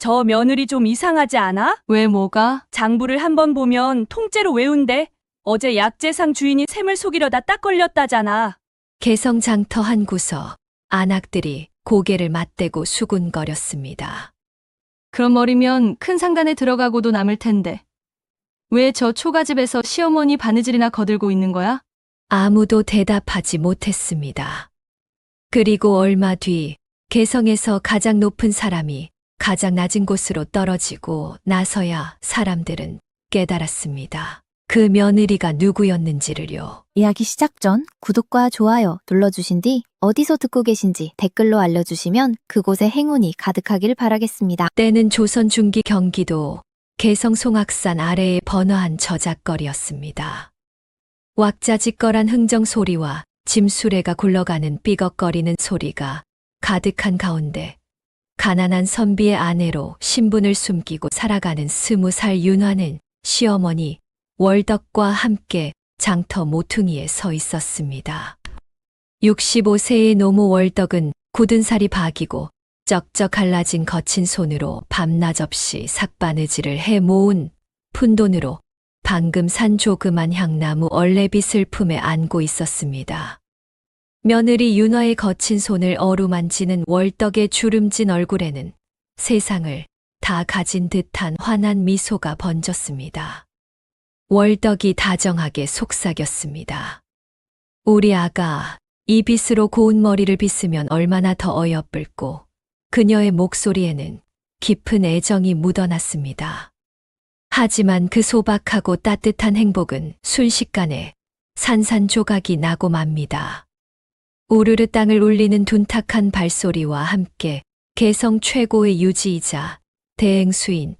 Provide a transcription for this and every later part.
저 며느리 좀 이상하지 않아? 왜 뭐가? 장부를 한번 보면 통째로 외운대. 어제 약재상 주인이 샘을 속이려다 딱 걸렸다잖아. 개성장터 한 구석, 안악들이 고개를 맞대고 수군거렸습니다. 그런 머리면 큰 상간에 들어가고도 남을 텐데. 왜 저 초가집에서 시어머니 바느질이나 거들고 있는 거야? 아무도 대답하지 못했습니다. 그리고 얼마 뒤 개성에서 가장 높은 사람이 가장 낮은 곳으로 떨어지고 나서야 사람들은 깨달았습니다. 그 며느리가 누구였는지를요. 이야기 시작 전 구독과 좋아요 눌러주신 뒤 어디서 듣고 계신지 댓글로 알려주시면 그곳에 행운이 가득하길 바라겠습니다. 때는 조선 중기 경기도 개성 송악산 아래에 번화한 저작거리였습니다. 왁자지껄한 흥정 소리와 짐수레가 굴러가는 삐걱거리는 소리가 가득한 가운데 가난한 선비의 아내로 신분을 숨기고 살아가는 20살 윤화는 시어머니 월덕과 함께 장터 모퉁이에 서 있었습니다. 65세의 노모 월덕은 굳은 살이 박이고 쩍쩍 갈라진 거친 손으로 밤낮 없이 삭바느질을 해 모은 푼돈으로 방금 산 조그만 향나무 얼레빗을 품에 안고 있었습니다. 며느리 윤화의 거친 손을 어루만지는 월덕의 주름진 얼굴에는 세상을 다 가진 듯한 환한 미소가 번졌습니다. 월덕이 다정하게 속삭였습니다. 우리 아가, 이 빗으로 고운 머리를 빗으면 얼마나 더 어여쁠고 그녀의 목소리에는 깊은 애정이 묻어났습니다. 하지만 그 소박하고 따뜻한 행복은 순식간에 산산조각이 나고 맙니다. 우르르 땅을 울리는 둔탁한 발소리와 함께 개성 최고의 유지이자 대행수인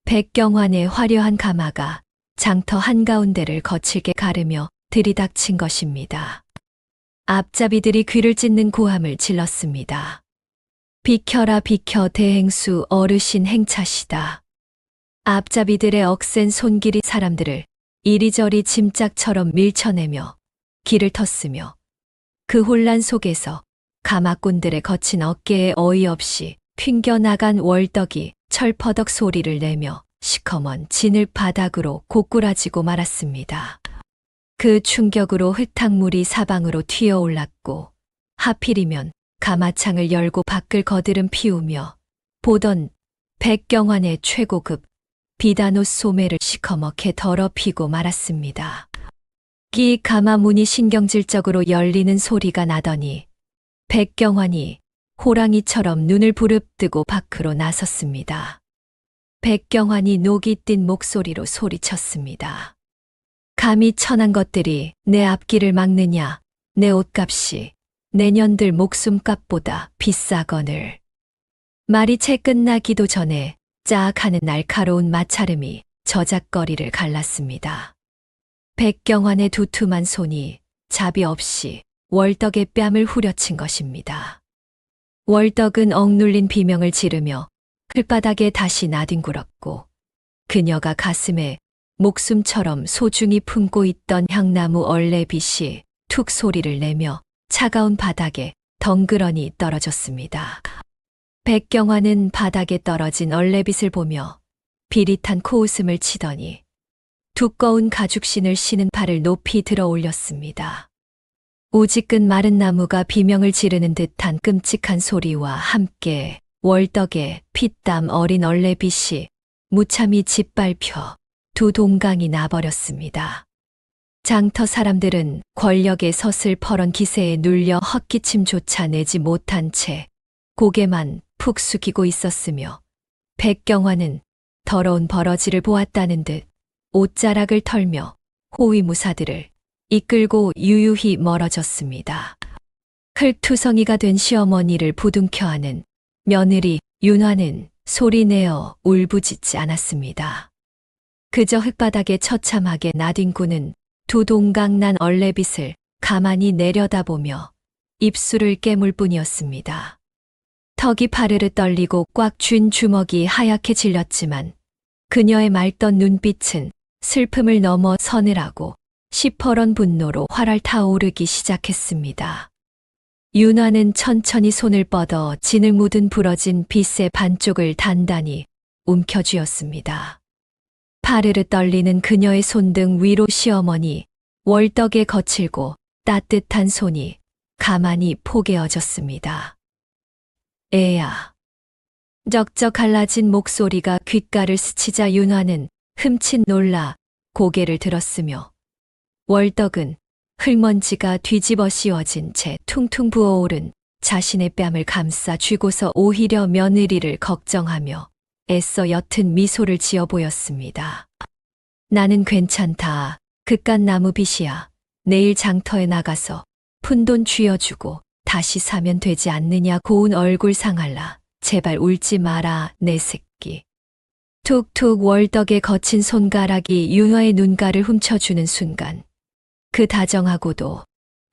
백경환의 화려한 가마가 장터 한가운데를 거칠게 가르며 들이닥친 것입니다. 앞잡이들이 귀를 찢는 고함을 질렀습니다. 비켜라 비켜 대행수 어르신 행차시다. 앞잡이들의 억센 손길이 사람들을 이리저리 짐짝처럼 밀쳐내며 길을 텄으며 그 혼란 속에서 가마꾼들의 거친 어깨에 어이없이 휭겨나간 월덕이 철퍼덕 소리를 내며 시커먼 진흙 바닥으로 고꾸라지고 말았습니다. 그 충격으로 흙탕물이 사방으로 튀어올랐고 하필이면 가마창을 열고 밖을 거드름 피우며 보던 백경환의 최고급 비단옷 소매를 시커멓게 더럽히고 말았습니다. 이 가마 문이 신경질적으로 열리는 소리가 나더니 백경환이 호랑이처럼 눈을 부릅뜨고 밖으로 나섰습니다. 백경환이 녹이 띤 목소리로 소리쳤습니다. 감히 천한 것들이 내 앞길을 막느냐. 내 옷값이 내년들 목숨값보다 비싸거늘. 말이 채 끝나기도 전에 짝 하는 날카로운 마찰음이 저작거리를 갈랐습니다. 백경환의 두툼한 손이 자비 없이 월덕의 뺨을 후려친 것입니다. 월덕은 억눌린 비명을 지르며 풀바닥에 다시 나뒹굴었고 그녀가 가슴에 목숨처럼 소중히 품고 있던 향나무 얼레빗이 툭 소리를 내며 차가운 바닥에 덩그러니 떨어졌습니다. 백경환은 바닥에 떨어진 얼레빗을 보며 비릿한 코웃음을 치더니 두꺼운 가죽신을 신은 발을 높이 들어 올렸습니다. 우지끈 마른 나무가 비명을 지르는 듯한 끔찍한 소리와 함께 월덕의 피땀 어린 얼레빗이 무참히 짓밟혀 두 동강이 나버렸습니다. 장터 사람들은 권력의 서슬퍼런 기세에 눌려 헛기침조차 내지 못한 채 고개만 푹 숙이고 있었으며 백경환은 더러운 버러지를 보았다는 듯 옷자락을 털며 호위무사들을 이끌고 유유히 멀어졌습니다. 흙투성이가 된 시어머니를 부둥켜 안은 며느리 윤화는 소리내어 울부짖지 않았습니다. 그저 흙바닥에 처참하게 나뒹구는 두 동강 난 얼레빗을 가만히 내려다보며 입술을 깨물 뿐이었습니다. 턱이 파르르 떨리고 꽉 쥔 주먹이 하얗게 질렸지만 그녀의 맑던 눈빛은 슬픔을 넘어 서늘하고 시퍼런 분노로 활활 타오르기 시작했습니다. 윤화는 천천히 손을 뻗어 진을 묻은 부러진 빗의 반쪽을 단단히 움켜쥐었습니다. 파르르 떨리는 그녀의 손등 위로 시어머니 월덕의 거칠고 따뜻한 손이 가만히 포개어졌습니다. 애야. 적적 갈라진 목소리가 귓가를 스치자 윤화는 흠칫 놀라 고개를 들었으며 월덕은 흙먼지가 뒤집어 씌워진 채 퉁퉁 부어오른 자신의 뺨을 감싸 쥐고서 오히려 며느리를 걱정하며 애써 옅은 미소를 지어 보였습니다. 나는 괜찮다. 그깟 나무빗이야. 내일 장터에 나가서 푼돈 쥐어주고 다시 사면 되지 않느냐. 고운 얼굴 상할라. 제발 울지 마라 내 새끼. 툭툭 월덕의 거친 손가락이 윤화의 눈가를 훔쳐주는 순간 그 다정하고도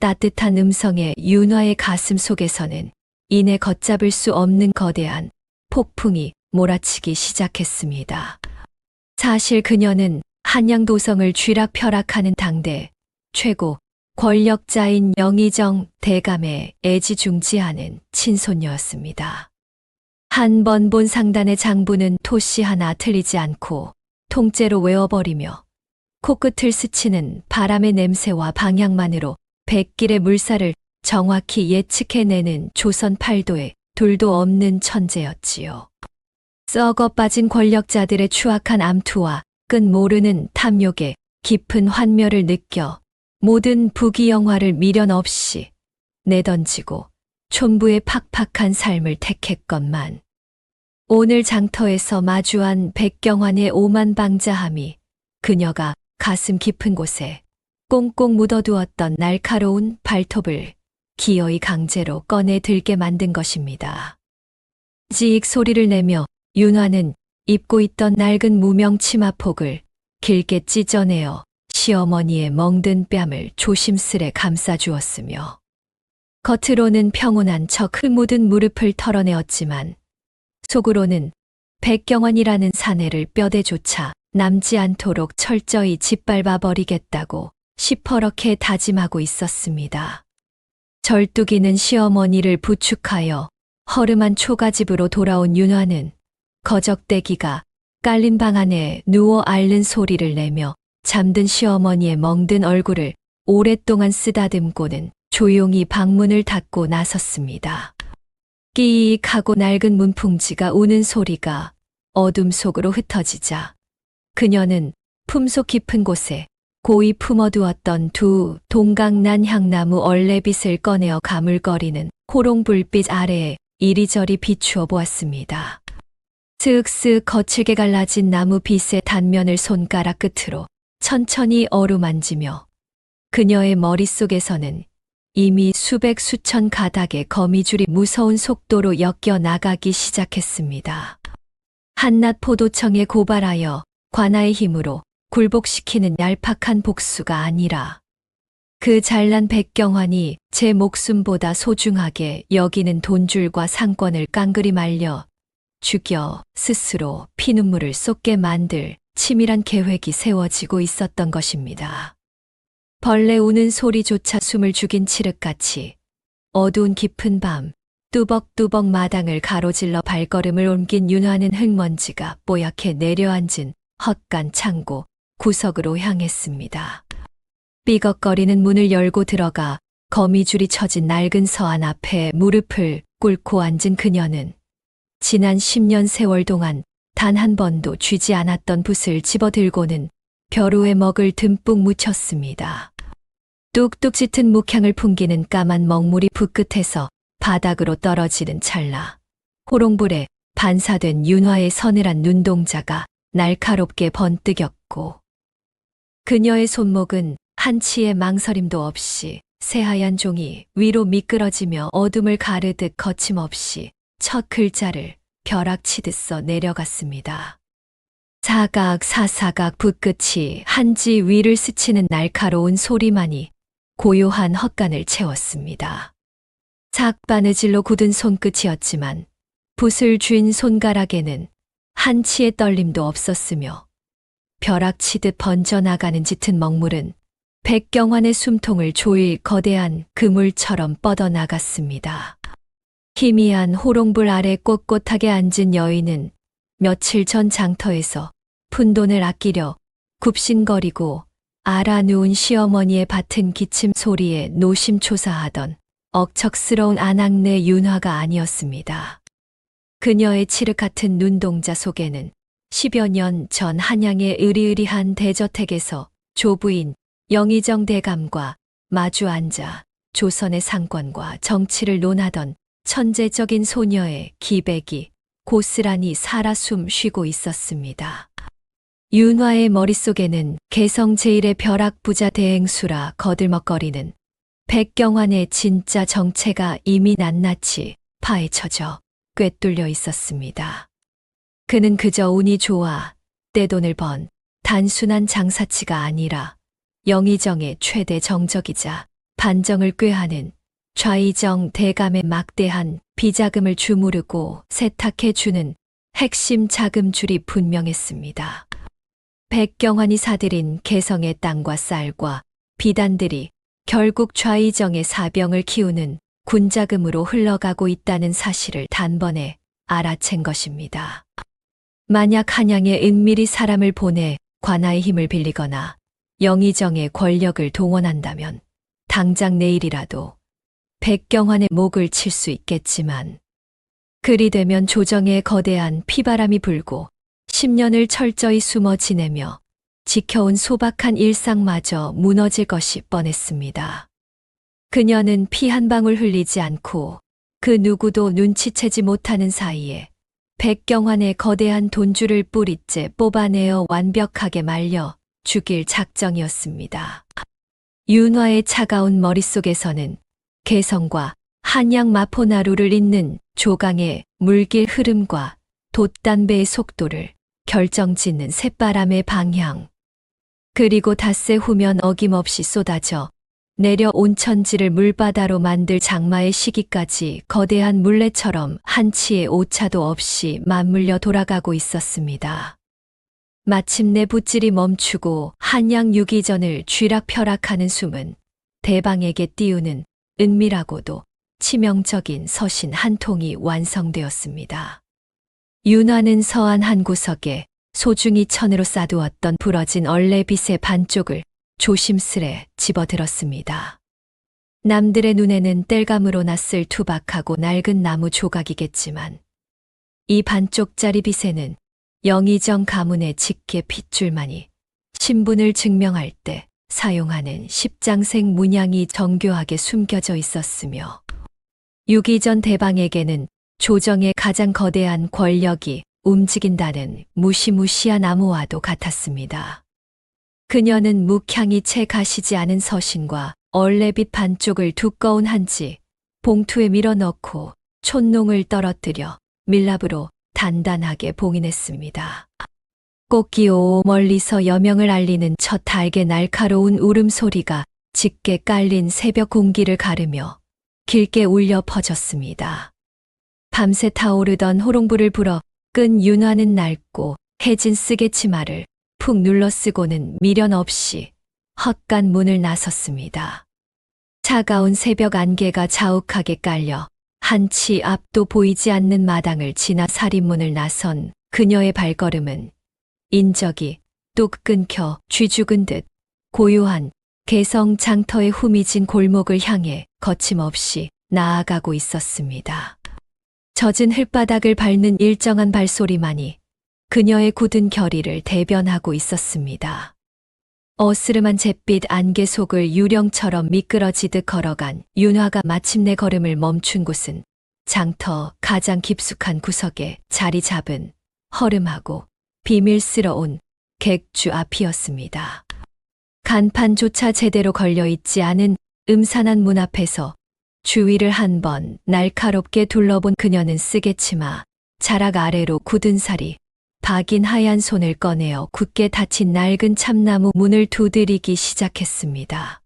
따뜻한 음성에 윤화의 가슴 속에서는 이내 걷잡을 수 없는 거대한 폭풍이 몰아치기 시작했습니다. 사실 그녀는 한양도성을 쥐락펴락하는 당대 최고 권력자인 영의정 대감의 애지중지하는 친손녀였습니다. 한 번 본 상단의 장부는 토시 하나 틀리지 않고 통째로 외워버리며 코끝을 스치는 바람의 냄새와 방향만으로 백길의 물살을 정확히 예측해내는 조선 팔도에 둘도 없는 천재였지요. 썩어 빠진 권력자들의 추악한 암투와 끝 모르는 탐욕에 깊은 환멸을 느껴 모든 부귀영화를 미련 없이 내던지고 촌부의 팍팍한 삶을 택했건만 오늘 장터에서 마주한 백경환의 오만방자함이 그녀가 가슴 깊은 곳에 꽁꽁 묻어두었던 날카로운 발톱을 기어이 강제로 꺼내 들게 만든 것입니다. 지익 소리를 내며 윤화는 입고 있던 낡은 무명 치마폭을 길게 찢어내어 시어머니의 멍든 뺨을 조심스레 감싸주었으며 겉으로는 평온한 척 흙 묻은 무릎을 털어내었지만 속으로는 백경환이라는 사내를 뼈대조차 남지 않도록 철저히 짓밟아 버리겠다고 시퍼렇게 다짐하고 있었습니다. 절뚝이는 시어머니를 부축하여 허름한 초가집으로 돌아온 윤화는 거적대기가 깔린 방 안에 누워 앓는 소리를 내며 잠든 시어머니의 멍든 얼굴을 오랫동안 쓰다듬고는 조용히 방문을 닫고 나섰습니다. 끼익 하고 낡은 문풍지가 우는 소리가 어둠 속으로 흩어지자 그녀는 품속 깊은 곳에 고이 품어두었던 두 동강난 향나무 얼레빗을 꺼내어 가물거리는 호롱불빛 아래에 이리저리 비추어 보았습니다. 슥슥 거칠게 갈라진 나무 빗의 단면을 손가락 끝으로 천천히 어루만지며 그녀의 머릿속에서는 이미 수백 수천 가닥의 거미줄이 무서운 속도로 엮여 나가기 시작했습니다. 한낱 포도청에 고발하여 관아의 힘으로 굴복시키는 얄팍한 복수가 아니라 그 잘난 백경환이 제 목숨보다 소중하게 여기는 돈줄과 상권을 깡그리 말려 죽여 스스로 피눈물을 쏟게 만들 치밀한 계획이 세워지고 있었던 것입니다. 벌레 우는 소리조차 숨을 죽인 칠흑같이 어두운 깊은 밤 뚜벅뚜벅 마당을 가로질러 발걸음을 옮긴 윤화는 흙먼지가 뽀얗게 내려앉은 헛간 창고 구석으로 향했습니다. 삐걱거리는 문을 열고 들어가 거미줄이 쳐진 낡은 서안 앞에 무릎을 꿇고 앉은 그녀는 지난 10년 세월 동안 단 한 번도 쥐지 않았던 붓을 집어들고는 벼루에 먹을 듬뿍 묻혔습니다. 뚝뚝 짙은 묵향을 풍기는 까만 먹물이 붓끝에서 바닥으로 떨어지는 찰나 호롱불에 반사된 윤화의 서늘한 눈동자가 날카롭게 번뜩였고 그녀의 손목은 한치의 망설임도 없이 새하얀 종이 위로 미끄러지며 어둠을 가르듯 거침없이 첫 글자를 벼락치듯 써 내려갔습니다. 사각 사사각 붓끝이 한지 위를 스치는 날카로운 소리만이 고요한 헛간을 채웠습니다. 삭바느질로 굳은 손끝이었지만 붓을 쥔 손가락에는 한치의 떨림도 없었으며 벼락치듯 번져나가는 짙은 먹물은 백경환의 숨통을 조일 거대한 그물처럼 뻗어나갔습니다. 희미한 호롱불 아래 꼿꼿하게 앉은 여인은 며칠 전 장터에서 푼돈을 아끼려 굽신거리고 알아누운 시어머니의 밭은 기침 소리에 노심초사하던 억척스러운 아낙네 윤화가 아니었습니다. 그녀의 칠흑 같은 눈동자 속에는 10여 년 전 한양의 으리으리한 대저택에서 조부인 영의정 대감과 마주 앉아 조선의 상권과 정치를 논하던 천재적인 소녀의 기백이 고스란히 살아 숨 쉬고 있었습니다. 윤화의 머릿속에는 개성 제1의 벼락부자 대행수라 거들먹거리는 백경환의 진짜 정체가 이미 낱낱이 파헤쳐져 꿰뚫려 있었습니다. 그는 그저 운이 좋아 떼돈을 번 단순한 장사치가 아니라 영의정의 최대 정적이자 반정을 꾀하는 좌의정 대감의 막대한 비자금을 주무르고 세탁해주는 핵심 자금줄이 분명했습니다. 백경환이 사들인 개성의 땅과 쌀과 비단들이 결국 좌의정의 사병을 키우는 군자금으로 흘러가고 있다는 사실을 단번에 알아챈 것입니다. 만약 한양에 은밀히 사람을 보내 관아의 힘을 빌리거나 영의정의 권력을 동원한다면 당장 내일이라도 백경환의 목을 칠 수 있겠지만 그리 되면 조정의 거대한 피바람이 불고 10년을 철저히 숨어 지내며 지켜온 소박한 일상마저 무너질 것이 뻔했습니다. 그녀는 피 한 방울 흘리지 않고 그 누구도 눈치채지 못하는 사이에 백경환의 거대한 돈줄을 뿌리째 뽑아내어 완벽하게 말려 죽일 작정이었습니다. 윤화의 차가운 머릿속에서는 개성과 한양 마포나루를 잇는 조강의 물길 흐름과 돛담배의 속도를 결정짓는 새바람의 방향, 그리고 닷새 후면 어김없이 쏟아져 내려 온천지를 물바다로 만들 장마의 시기까지 거대한 물레처럼 한치의 오차도 없이 맞물려 돌아가고 있었습니다. 마침내 붓질이 멈추고 한양 유기전을 쥐락펴락하는 숨은 대방에게 띄우는 은밀하고도 치명적인 서신 한 통이 완성되었습니다. 윤화는 서안 한 구석에 소중히 천으로 싸두었던 부러진 얼레빗의 반쪽을 조심스레 집어들었습니다. 남들의 눈에는 땔감으로 낯을 투박하고 낡은 나무 조각이겠지만 이 반쪽짜리 빗에는 영의정 가문의 직계 핏줄만이 신분을 증명할 때 사용하는 십장생 문양이 정교하게 숨겨져 있었으며 유기전 대방에게는 조정의 가장 거대한 권력이 움직인다는 무시무시한 암호와도 같았습니다. 그녀는 묵향이 채 가시지 않은 서신과 얼레빗 반쪽을 두꺼운 한지 봉투에 밀어넣고 촛농을 떨어뜨려 밀랍으로 단단하게 봉인했습니다. 꽃기오 멀리서 여명을 알리는 첫 달개 날카로운 울음소리가 짙게 깔린 새벽 공기를 가르며 길게 울려 퍼졌습니다. 밤새 타오르던 호롱불을 불어 끈 윤화는 낡고 해진 쓰개 치마를 푹 눌러쓰고는 미련 없이 헛간 문을 나섰습니다. 차가운 새벽 안개가 자욱하게 깔려 한치 앞도 보이지 않는 마당을 지나 살인문을 나선 그녀의 발걸음은 인적이 뚝 끊겨 쥐죽은 듯 고요한 개성 장터의 후미진 골목을 향해 거침없이 나아가고 있었습니다. 젖은 흙바닥을 밟는 일정한 발소리만이 그녀의 굳은 결의를 대변하고 있었습니다. 어스름한 잿빛 안개 속을 유령처럼 미끄러지듯 걸어간 윤화가 마침내 걸음을 멈춘 곳은 장터 가장 깊숙한 구석에 자리 잡은 허름하고 비밀스러운 객주 앞이었습니다. 간판조차 제대로 걸려있지 않은 음산한 문 앞에서 주위를 한번 날카롭게 둘러본 그녀는 쓰개치마, 자락 아래로 굳은 살이 박인 하얀 손을 꺼내어 굳게 닫힌 낡은 참나무 문을 두드리기 시작했습니다.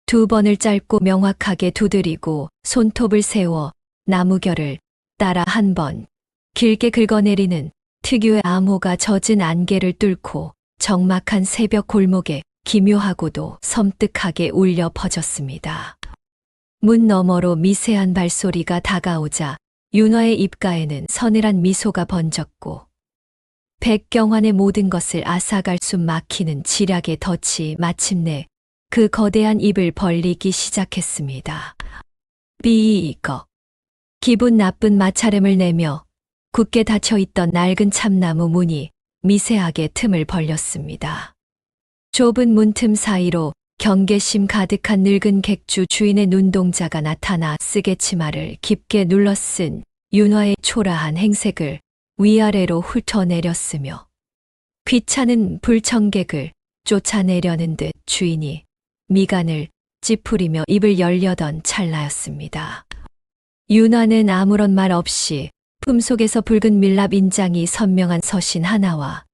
두 번을 짧고 명확하게 두드리고 손톱을 세워 나무결을 따라 한 번 길게 긁어내리는 특유의 암호가 젖은 안개를 뚫고 적막한 새벽 골목에 기묘하고도 섬뜩하게 울려 퍼졌습니다. 문 너머로 미세한 발소리가 다가오자 윤화의 입가에는 서늘한 미소가 번졌고 백경환의 모든 것을 앗아갈 숨 막히는 지략의 덫이 마침내 그 거대한 입을 벌리기 시작했습니다. 삐이거. 기분 나쁜 마찰음을 내며 굳게 닫혀있던 낡은 참나무 문이 미세하게 틈을 벌렸습니다. 좁은 문틈 사이로 경계심 가득한 늙은 객주 주인의 눈동자가 나타나 쓰개 치마를 깊게 눌러쓴 윤화의 초라한 행색을 위아래로 훑어내렸으며 귀찮은 불청객을 쫓아내려는 듯 주인이 미간을 찌푸리며 입을 열려던 찰나였습니다. 윤화는 아무런 말 없이 품속에서 붉은 밀랍 인장이 선명한 서신 하나와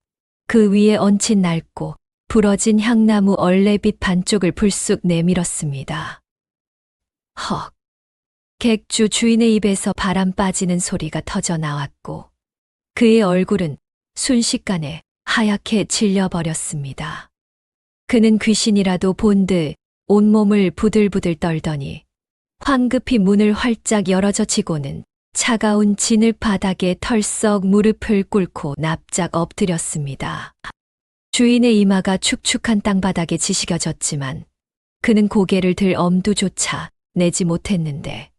그 위에 얹힌 낡고 부러진 향나무 얼레빛 반쪽을 불쑥 내밀었습니다. 헉! 객주 주인의 입에서 바람 빠지는 소리가 터져 나왔고 그의 얼굴은 순식간에 하얗게 질려버렸습니다. 그는 귀신이라도 본 듯 온몸을 부들부들 떨더니 황급히 문을 활짝 열어젖히고는 차가운 진흙 바닥에 털썩 무릎을 꿇고 납작 엎드렸습니다. 주인의 이마가 축축한 땅바닥에 지시겨졌지만 그는 고개를 들 엄두조차 내지 못했는데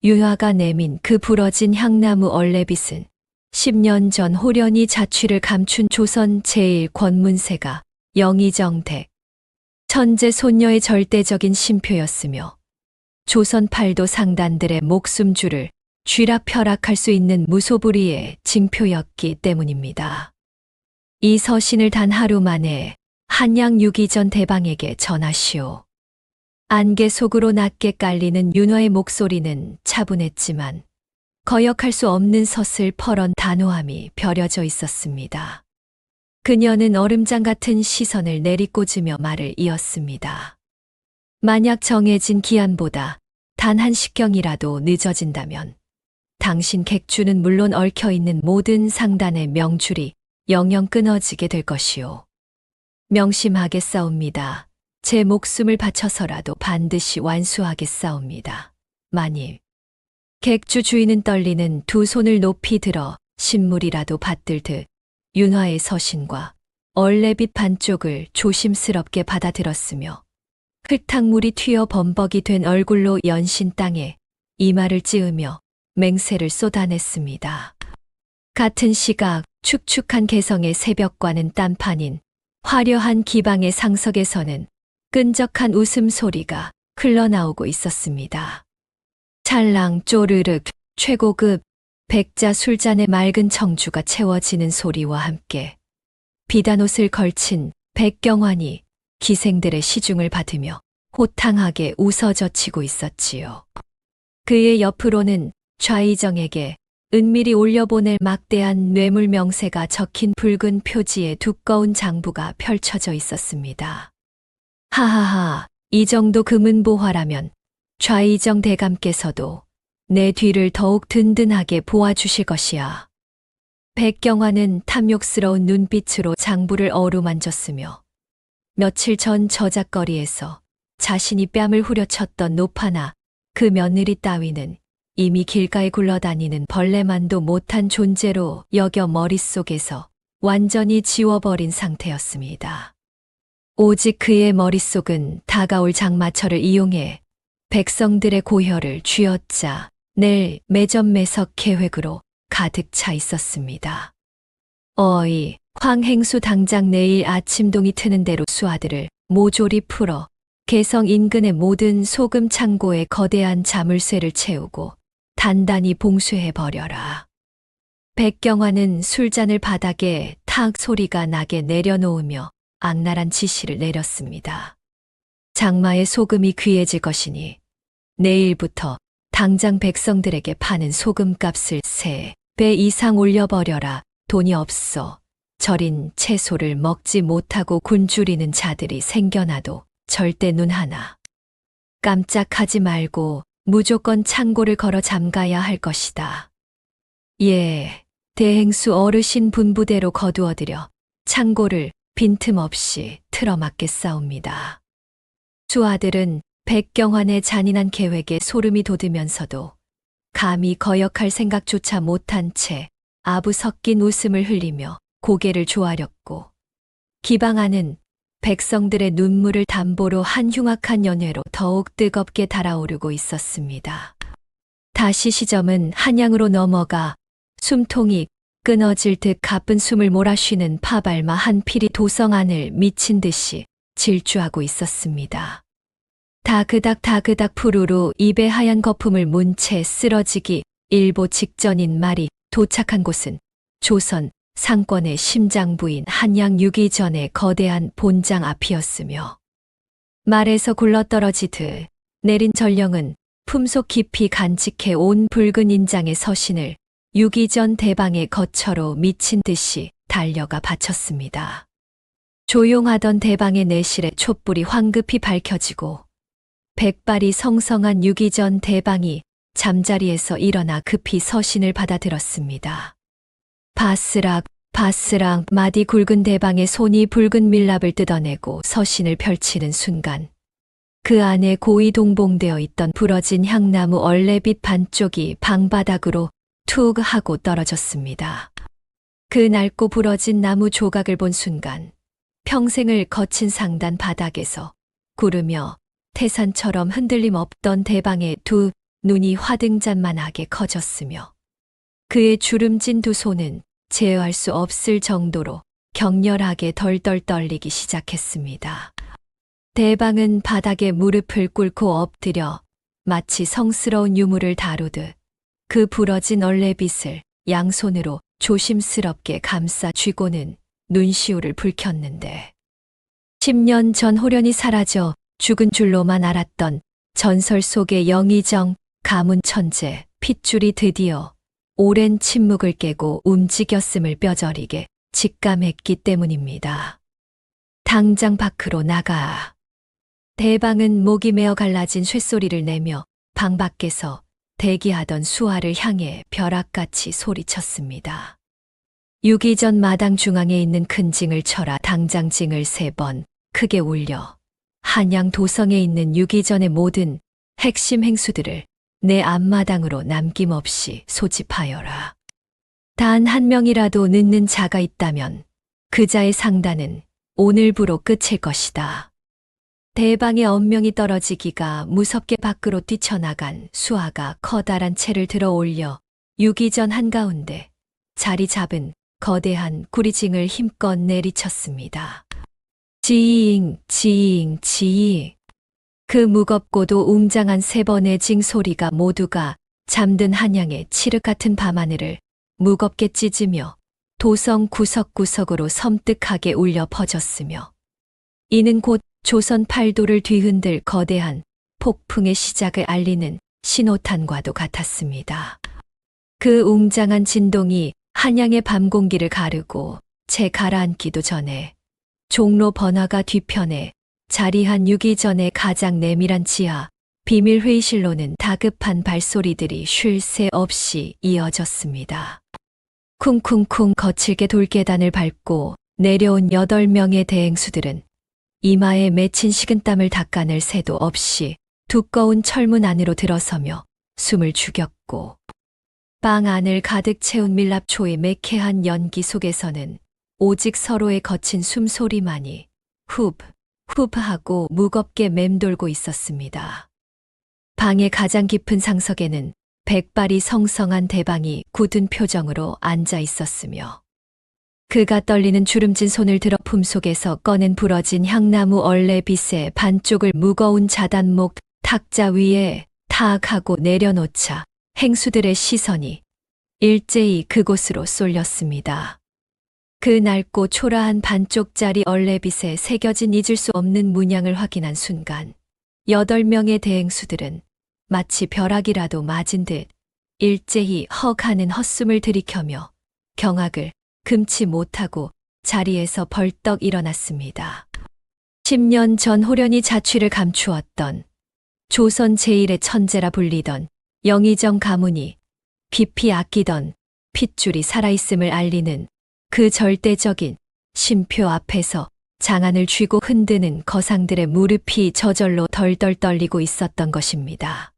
윤화가 내민 그 부러진 향나무 얼레빗은 10년 전 호련히 자취를 감춘 조선 제1권문세가 영의정댁 천재 손녀의 절대적인 신표였으며 조선 팔도 상단들의 목숨줄을 쥐락펴락할 수 있는 무소불위의 징표였기 때문입니다. 이 서신을 단 하루 만에 한양 유기전 대방에게 전하시오. 안개 속으로 낮게 깔리는 윤화의 목소리는 차분했지만 거역할 수 없는 서슬퍼런 단호함이 벼려져 있었습니다. 그녀는 얼음장 같은 시선을 내리꽂으며 말을 이었습니다. 만약 정해진 기한보다 단 한 식경이라도 늦어진다면 당신 객주는 물론 얽혀있는 모든 상단의 명줄이 영영 끊어지게 될 것이오. 명심하겠사옵니다. 제 목숨을 바쳐서라도 반드시 완수하겠사옵니다. 만일 객주 주인은 떨리는 두 손을 높이 들어 신물이라도 받들듯 윤화의 서신과 얼레빛 반쪽을 조심스럽게 받아들었으며 흙탕물이 튀어 범벅이 된 얼굴로 연신 땅에 이마를 찌으며 맹세를 쏟아냈습니다. 같은 시각 축축한 개성의 새벽과는 딴판인 화려한 기방의 상석에서는 끈적한 웃음소리가 흘러나오고 있었습니다. 찰랑 쪼르륵 최고급 백자 술잔의 맑은 청주가 채워지는 소리와 함께 비단옷을 걸친 백경환이 기생들의 시중을 받으며 호탕하게 웃어젖히고 있었지요. 그의 옆으로는 좌의정에게 은밀히 올려보낼 막대한 뇌물 명세가 적힌 붉은 표지의 두꺼운 장부가 펼쳐져 있었습니다. 하하하, 이 정도 금은보화라면 좌의정 대감께서도 내 뒤를 더욱 든든하게 보아주실 것이야. 백경환은 탐욕스러운 눈빛으로 장부를 어루만졌으며 며칠 전 저작거리에서 자신이 뺨을 후려쳤던 노파나 그 며느리 따위는 이미 길가에 굴러다니는 벌레만도 못한 존재로 여겨 머릿속에서 완전히 지워버린 상태였습니다. 오직 그의 머릿속은 다가올 장마철을 이용해 백성들의 고혈을 쥐어짜 낼 매점매석 계획으로 가득 차 있었습니다. 어이, 황행수 당장 내일 아침동이 트는 대로 수하들을 모조리 풀어 개성 인근의 모든 소금 창고에 거대한 자물쇠를 채우고 단단히 봉쇄해버려라. 백경환은 술잔을 바닥에 탁 소리가 나게 내려놓으며 악랄한 지시를 내렸습니다. 장마에 소금이 귀해질 것이니 내일부터 당장 백성들에게 파는 소금값을 3배 이상 올려버려라. 돈이 없어 절인 채소를 먹지 못하고 굶주리는 자들이 생겨나도 절대 눈 하나 깜짝하지 말고 무조건 창고를 걸어 잠가야 할 것이다. 예, 대행수 어르신 분부대로 거두어들여 창고를 빈틈없이 틀어막게 싸웁니다. 수아들은 백경환의 잔인한 계획에 소름이 돋으면서도 감히 거역할 생각조차 못한 채 아부 섞인 웃음을 흘리며 고개를 조아렸고, 기방하는 백성들의 눈물을 담보로 한 흉악한 연회로 더욱 뜨겁게 달아오르고 있었습니다. 다시 시점은 한양으로 넘어가 숨통이 끊어질 듯 가쁜 숨을 몰아쉬는 파발마 한 필이 도성 안을 미친 듯이 질주하고 있었습니다. 다그닥 푸르르 입에 하얀 거품을 문 채 쓰러지기 일보 직전인 말이 도착한 곳은 조선 상권의 심장부인 한양 유기전의 거대한 본장 앞이었으며, 말에서 굴러떨어지듯 내린 전령은 품속 깊이 간직해 온 붉은 인장의 서신을 유기전 대방의 거처로 미친 듯이 달려가 바쳤습니다. 조용하던 대방의 내실에 촛불이 황급히 밝혀지고, 백발이 성성한 유기전 대방이 잠자리에서 일어나 급히 서신을 받아들었습니다. 바스락 마디 굵은 대방의 손이 붉은 밀랍을 뜯어내고 서신을 펼치는 순간, 그 안에 고이 동봉되어 있던 부러진 향나무 얼레빛 반쪽이 방바닥으로 툭 하고 떨어졌습니다. 그 낡고 부러진 나무 조각을 본 순간 평생을 거친 상단 바닥에서 구르며 태산처럼 흔들림 없던 대방의 두 눈이 화등잔만하게 커졌으며, 그의 주름진 두 손은 제어할 수 없을 정도로 격렬하게 덜덜 떨리기 시작했습니다. 대방은 바닥에 무릎을 꿇고 엎드려 마치 성스러운 유물을 다루듯 그 부러진 얼레빗을 양손으로 조심스럽게 감싸 쥐고는 눈시울을 붉혔는데, 10년 전 호련히 사라져 죽은 줄로만 알았던 전설 속의 영의정 가문 천재 핏줄이 드디어 오랜 침묵을 깨고 움직였음을 뼈저리게 직감했기 때문입니다. 당장 밖으로 나가. 대방은 목이 메어 갈라진 쇳소리를 내며 방 밖에서 대기하던 수아를 향해 벼락같이 소리쳤습니다. 유기전 마당 중앙에 있는 큰 징을 쳐라. 당장 징을 3번 크게 울려 한양 도성에 있는 유기전의 모든 핵심 행수들을 내 앞마당으로 남김없이 소집하여라. 단 한 명이라도 늦는 자가 있다면 그 자의 상단은 오늘부로 끝일 것이다. 대방의 언명이 떨어지기가 무섭게 밖으로 뛰쳐나간 수아가 커다란 채를 들어 올려 유기전 한가운데 자리 잡은 거대한 구리징을 힘껏 내리쳤습니다. 지잉. 그 무겁고도 웅장한 3번의 징 소리가 모두가 잠든 한양의 칠흑 같은 밤하늘을 무겁게 찢으며 도성 구석구석으로 섬뜩하게 울려 퍼졌으며, 이는 곧 조선 팔도를 뒤흔들 거대한 폭풍의 시작을 알리는 신호탄과도 같았습니다. 그 웅장한 진동이 한양의 밤 공기를 가르고 채 가라앉기도 전에 종로 번화가 뒤편에 자리한 유기전의 가장 내밀한 지하 비밀 회의실로는 다급한 발소리들이 쉴 새 없이 이어졌습니다. 쿵쿵쿵 거칠게 돌계단을 밟고 내려온 8명의 대행수들은 이마에 맺힌 식은땀을 닦아낼 새도 없이 두꺼운 철문 안으로 들어서며 숨을 죽였고, 방 안을 가득 채운 밀랍초의 매캐한 연기 속에서는 오직 서로의 거친 숨소리만이 흡하고 무겁게 맴돌고 있었습니다. 방의 가장 깊은 상석에는 백발이 성성한 대방이 굳은 표정으로 앉아 있었으며, 그가 떨리는 주름진 손을 들어 품속에서 꺼낸 부러진 향나무 얼레빗의 반쪽을 무거운 자단목 탁자 위에 탁 하고 내려놓자 행수들의 시선이 일제히 그곳으로 쏠렸습니다. 그 낡고 초라한 반쪽짜리 얼레빗에 새겨진 잊을 수 없는 문양을 확인한 순간 8명의 대행수들은 마치 벼락이라도 맞은 듯 일제히 헉하는 헛숨을 들이켜며 경악을 금치 못하고 자리에서 벌떡 일어났습니다. 10년 전 호련히 자취를 감추었던 조선 제1의 천재라 불리던 영의정 가문이 깊이 아끼던 핏줄이 살아있음을 알리는 그 절대적인 쉼표 앞에서 장안을 쥐고 흔드는 거상들의 무릎이 저절로 덜덜 떨리고 있었던 것입니다.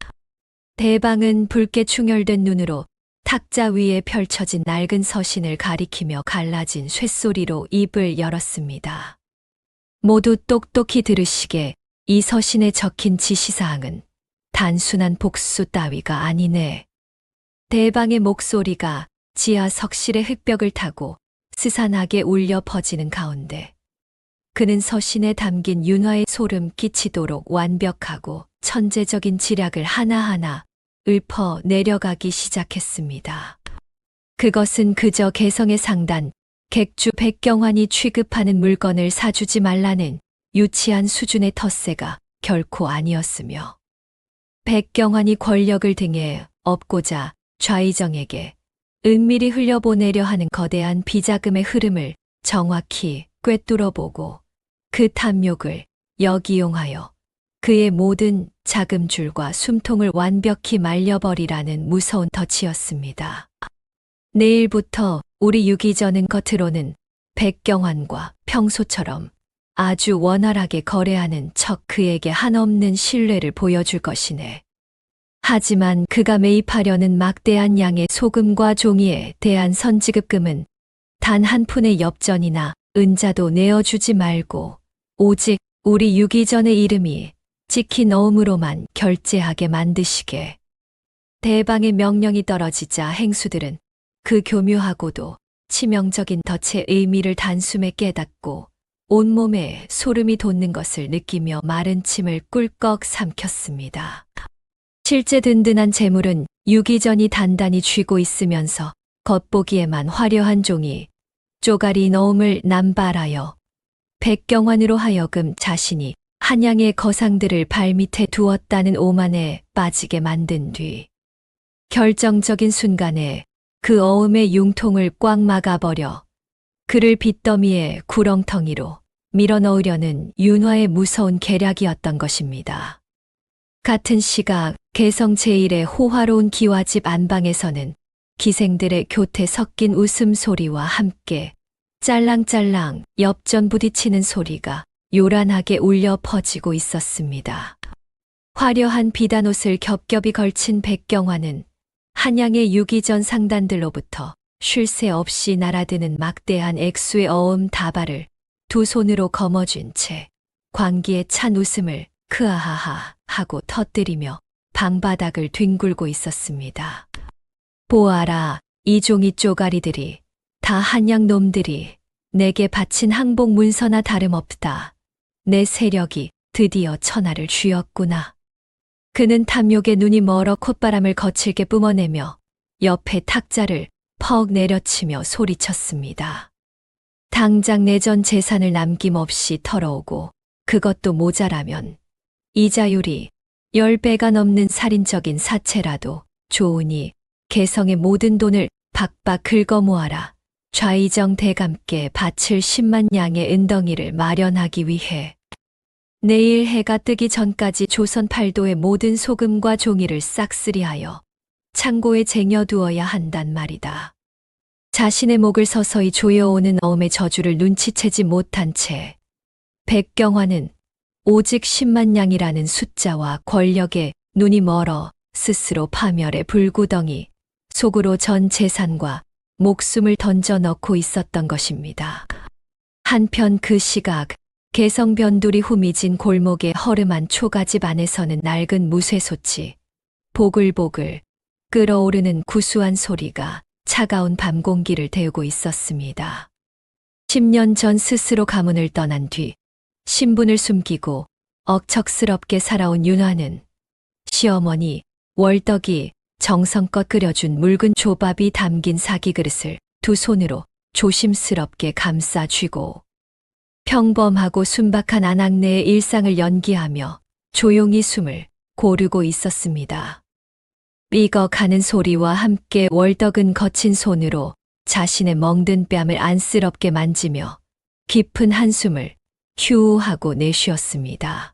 대방은 붉게 충혈된 눈으로 탁자 위에 펼쳐진 낡은 서신을 가리키며 갈라진 쇳소리로 입을 열었습니다. 모두 똑똑히 들으시게, 이 서신에 적힌 지시사항은 단순한 복수 따위가 아니네. 대방의 목소리가 지하 석실의 흙벽을 타고 스산하게 울려 퍼지는 가운데 그는 서신에 담긴 윤화의 소름 끼치도록 완벽하고 천재적인 지략을 하나하나 읊어 내려가기 시작했습니다. 그것은 그저 개성의 상단, 객주 백경환이 취급하는 물건을 사주지 말라는 유치한 수준의 텃세가 결코 아니었으며, 백경환이 권력을 등에 업고자 좌의정에게 은밀히 흘려보내려 하는 거대한 비자금의 흐름을 정확히 꿰뚫어보고 그 탐욕을 역이용하여 그의 모든 자금줄과 숨통을 완벽히 말려버리라는 무서운 덫이었습니다. 내일부터 우리 유기전은 겉으로는 백경환과 평소처럼 아주 원활하게 거래하는 척 그에게 한없는 신뢰를 보여줄 것이네. 하지만 그가 매입하려는 막대한 양의 소금과 종이에 대한 선지급금은 단 한 푼의 엽전이나 은자도 내어주지 말고 오직 우리 유기전의 이름이 찍힌 어음으로만 결제하게 만드시게. 대방의 명령이 떨어지자 행수들은 그 교묘하고도 치명적인 덫의 의미를 단숨에 깨닫고 온몸에 소름이 돋는 것을 느끼며 마른 침을 꿀꺽 삼켰습니다. 실제 든든한 재물은 유기전이 단단히 쥐고 있으면서 겉보기에만 화려한 종이 쪼가리 너움을 남발하여 백경환으로 하여금 자신이 한양의 거상들을 발밑에 두었다는 오만에 빠지게 만든 뒤 결정적인 순간에 그 어음의 융통을 꽉 막아버려 그를 빚더미의 구렁텅이로 밀어넣으려는 윤화의 무서운 계략이었던 것입니다. 같은 시각 개성 제1의 호화로운 기와집 안방에서는 기생들의 교태 섞인 웃음소리와 함께 짤랑짤랑 엽전 부딪히는 소리가 요란하게 울려 퍼지고 있었습니다. 화려한 비단옷을 겹겹이 걸친 백경환은 한양의 유기전 상단들로부터 쉴 새 없이 날아드는 막대한 액수의 어음 다발을 두 손으로 거머쥔 채 광기에 찬 웃음을 크아하하 하고 터뜨리며 방바닥을 뒹굴고 있었습니다. 보아라, 이 종이 쪼가리들이 다 한양 놈들이 내게 바친 항복 문서나 다름없다. 내 세력이 드디어 천하를 쥐었구나. 그는 탐욕에 눈이 멀어 콧바람을 거칠게 뿜어내며 옆에 탁자를 퍽 내려치며 소리쳤습니다. 당장 내 전 재산을 남김없이 털어오고 그것도 모자라면 이자율이 10배가 넘는 살인적인 사채라도 좋으니 개성의 모든 돈을 박박 긁어 모아라. 좌의정 대감께 바칠 10만 양의 은덩이를 마련하기 위해 내일 해가 뜨기 전까지 조선 팔도의 모든 소금과 종이를 싹쓸이하여 창고에 쟁여두어야 한단 말이다. 자신의 목을 서서히 조여오는 어음의 저주를 눈치채지 못한 채 백경환은 오직 10만 양이라는 숫자와 권력에 눈이 멀어 스스로 파멸의 불구덩이 속으로 전 재산과 목숨을 던져 넣고 있었던 것입니다. 한편 그 시각 개성 변두리 후미진 골목의 허름한 초가집 안에서는 낡은 무쇠솥이 보글보글 끓어오르는 구수한 소리가 차가운 밤 공기를 데우고 있었습니다. 10년 전 스스로 가문을 떠난 뒤 신분을 숨기고 억척스럽게 살아온 윤화는 시어머니 월덕이 정성껏 끓여준 묽은 조밥이 담긴 사기 그릇을 두 손으로 조심스럽게 감싸 쥐고 평범하고 순박한 안악내의 일상을 연기하며 조용히 숨을 고르고 있었습니다. 삐걱하는 소리와 함께 월덕은 거친 손으로 자신의 멍든 뺨을 안쓰럽게 만지며 깊은 한숨을 휴 하고 내쉬었습니다.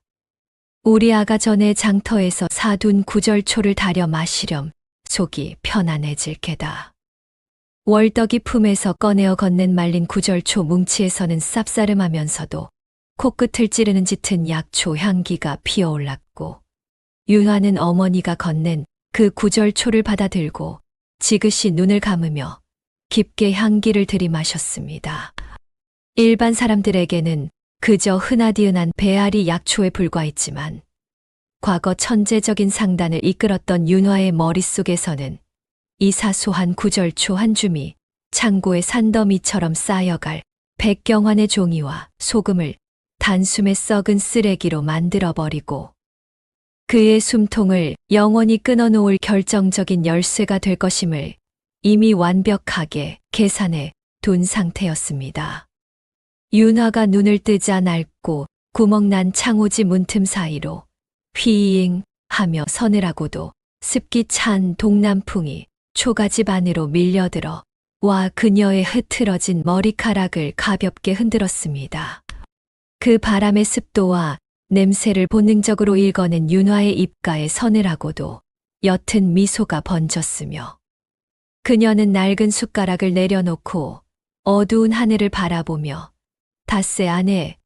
우리 아가 전에 장터에서 사둔 구절초를 다려 마시렴 속이 편안해질 게다. 월덕이 품에서 꺼내어 건넨 말린 구절초 뭉치에서는 쌉싸름하면서도 코끝을 찌르는 짙은 약초 향기가 피어올랐고, 윤화는 어머니가 건넨 그 구절초를 받아들고 지그시 눈을 감으며 깊게 향기를 들이마셨습니다. 일반 사람들에게는 그저 흔하디흔한 배앓이 약초에 불과했지만, 과거 천재적인 상단을 이끌었던 윤화의 머릿속에서는 이 사소한 구절초 한 줌이 창고의 산더미처럼 쌓여갈 백경환의 종이와 소금을 단숨에 썩은 쓰레기로 만들어버리고 그의 숨통을 영원히 끊어놓을 결정적인 열쇠가 될 것임을 이미 완벽하게 계산해 둔 상태였습니다. 윤화가 눈을 뜨자 낡고 구멍난 창호지 문틈 사이로 휘잉 하며 서늘하고도 습기 찬 동남풍이 초가집 안으로 밀려들어 와 그녀의 흐트러진 머리카락을 가볍게 흔들었습니다. 그 바람의 습도와 냄새를 본능적으로 읽어낸 윤화의 입가에 서늘하고도 옅은 미소가 번졌으며, 그녀는 낡은 숟가락을 내려놓고 어두운 하늘을 바라보며 닷새 안에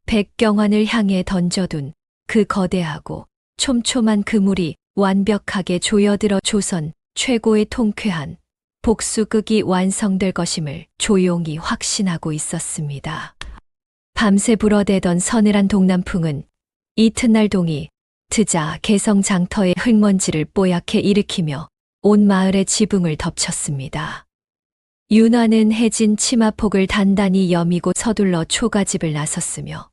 백경환을 향해 던져둔 그 거대하고 촘촘한 그물이 완벽하게 조여들어 조선 최고의 통쾌한 복수극이 완성될 것임을 조용히 확신하고 있었습니다. 밤새 불어대던 서늘한 동남풍은 이튿날 동이 트자 개성 장터의 흙먼지를 뽀얗게 일으키며 온 마을의 지붕을 덮쳤습니다. 윤화는 해진 치마폭을 단단히 여미고 서둘러 초가집을 나섰으며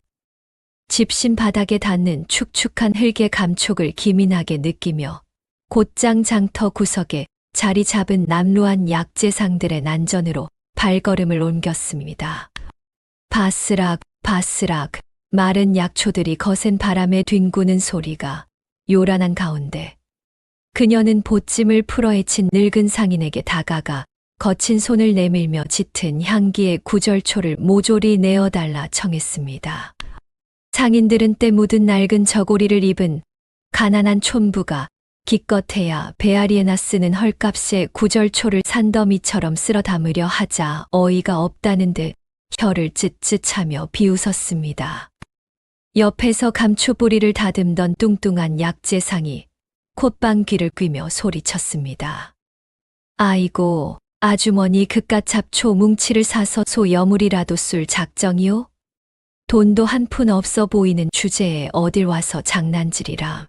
집신 바닥에 닿는 축축한 흙의 감촉을 기민하게 느끼며 곧장 장터 구석에 자리 잡은 남루한 약재상들의 난전으로 발걸음을 옮겼습니다. 바스락 바스락 마른 약초들이 거센 바람에 뒹구는 소리가 요란한 가운데, 그녀는 보찜을 풀어헤친 늙은 상인에게 다가가 거친 손을 내밀며 짙은 향기의 구절초를 모조리 내어달라 청했습니다. 상인들은 때 묻은 낡은 저고리를 입은 가난한 촌부가 기껏해야 배앓이에나 쓰는 헐값의 구절초를 산더미처럼 쓸어 담으려 하자 어이가 없다는 듯 혀를 쯧쯧하며 비웃었습니다. 옆에서 감초뿌리를 다듬던 뚱뚱한 약재상이 콧방귀를 뀌며 소리쳤습니다. 아이고, 아주머니 그깟 잡초 뭉치를 사서 소 여물이라도 쏠 작정이요? 돈도 한 푼 없어 보이는 주제에 어딜 와서 장난질이라.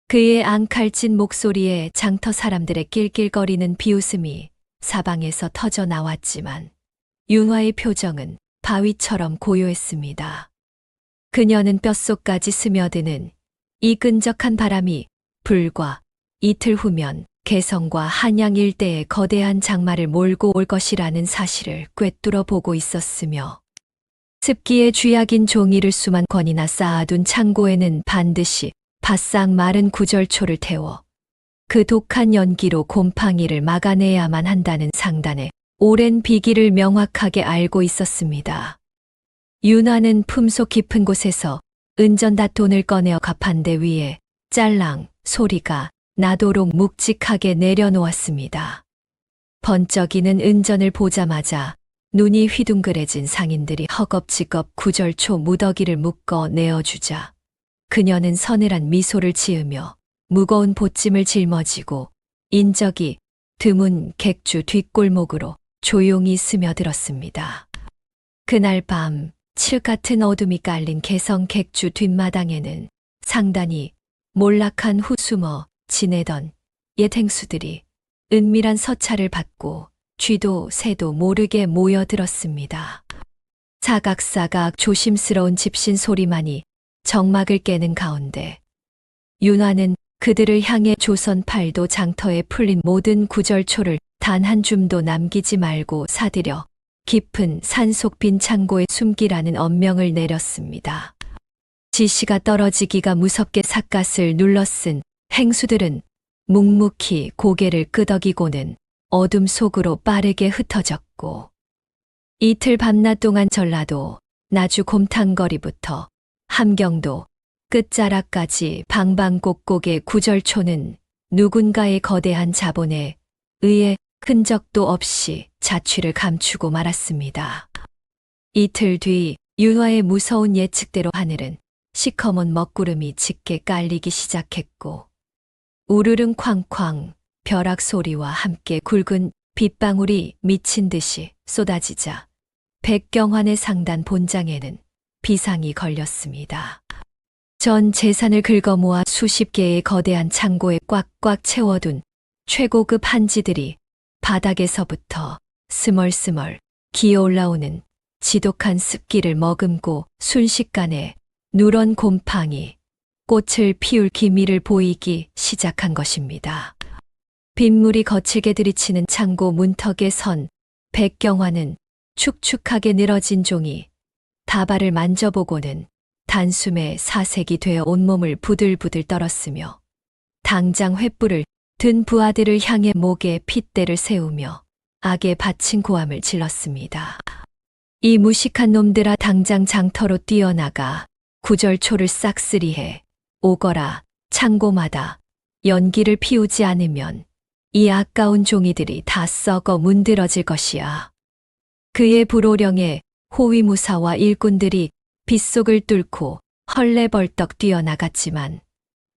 그의 앙칼진 목소리에 장터 사람들의 낄낄거리는 비웃음이 사방에서 터져 나왔지만 윤화의 표정은 바위처럼 고요했습니다. 그녀는 뼛속까지 스며드는 이 끈적한 바람이 불과 이틀 후면 개성과 한양 일대에 거대한 장마를 몰고 올 것이라는 사실을 꿰뚫어 보고 있었으며, 습기에 쥐약인 종이를 수만 권이나 쌓아둔 창고에는 반드시 바싹 마른 구절초를 태워 그 독한 연기로 곰팡이를 막아내야만 한다는 상단의 오랜 비기를 명확하게 알고 있었습니다. 윤화는 품속 깊은 곳에서 은전다 돈을 꺼내어 갑판대 위에 짤랑 소리가 나도록 묵직하게 내려놓았습니다. 번쩍이는 은전을 보자마자 눈이 휘둥그레진 상인들이 허겁지겁 구절초 무더기를 묶어 내어주자 그녀는 서늘한 미소를 지으며 무거운 보찜을 짊어지고 인적이 드문 객주 뒷골목으로 조용히 스며들었습니다. 그날 밤 칠 같은 어둠이 깔린 개성 객주 뒷마당에는 상단히 몰락한 후 숨어 지내던 옛 행수들이 은밀한 서찰을 받고 쥐도 새도 모르게 모여들었습니다. 사각사각 조심스러운 집신 소리만이 정막을 깨는 가운데 윤화는 그들을 향해 조선 팔도 장터에 풀린 모든 구절초를 단 한 줌도 남기지 말고 사들여 깊은 산속 빈 창고에 숨기라는 엄명을 내렸습니다. 지시가 떨어지기가 무섭게 삿갓을 눌러쓴 행수들은 묵묵히 고개를 끄덕이고는 어둠 속으로 빠르게 흩어졌고, 이틀 밤낮 동안 전라도 나주 곰탕거리부터 함경도 끝자락까지 방방곡곡의 구절초는 누군가의 거대한 자본에 의해 흔적도 없이 자취를 감추고 말았습니다. 이틀 뒤 윤화의 무서운 예측대로 하늘은 시커먼 먹구름이 짙게 깔리기 시작했고 우르릉 쾅쾅 벼락 소리와 함께 굵은 빗방울이 미친 듯이 쏟아지자 백경환의 상단 본장에는 비상이 걸렸습니다. 전 재산을 긁어모아 수십 개의 거대한 창고에 꽉꽉 채워둔 최고급 한지들이 바닥에서부터 스멀스멀 기어 올라오는 지독한 습기를 머금고 순식간에 누런 곰팡이, 꽃을 피울 기미를 보이기 시작한 것입니다. 빗물이 거칠게 들이치는 창고 문턱에 선 백경환은 축축하게 늘어진 종이 다발을 만져보고는 단숨에 사색이 되어 온몸을 부들부들 떨었으며 당장 횃불을 든 부하들을 향해 목에 핏대를 세우며 악의 바친 고함을 질렀습니다. 이 무식한 놈들아 당장 장터로 뛰어나가 구절초를 싹쓸이해 오거라 창고마다 연기를 피우지 않으면 이 아까운 종이들이 다 썩어 문드러질 것이야. 그의 불호령에 호위무사와 일꾼들이 빗속을 뚫고 헐레벌떡 뛰어나갔지만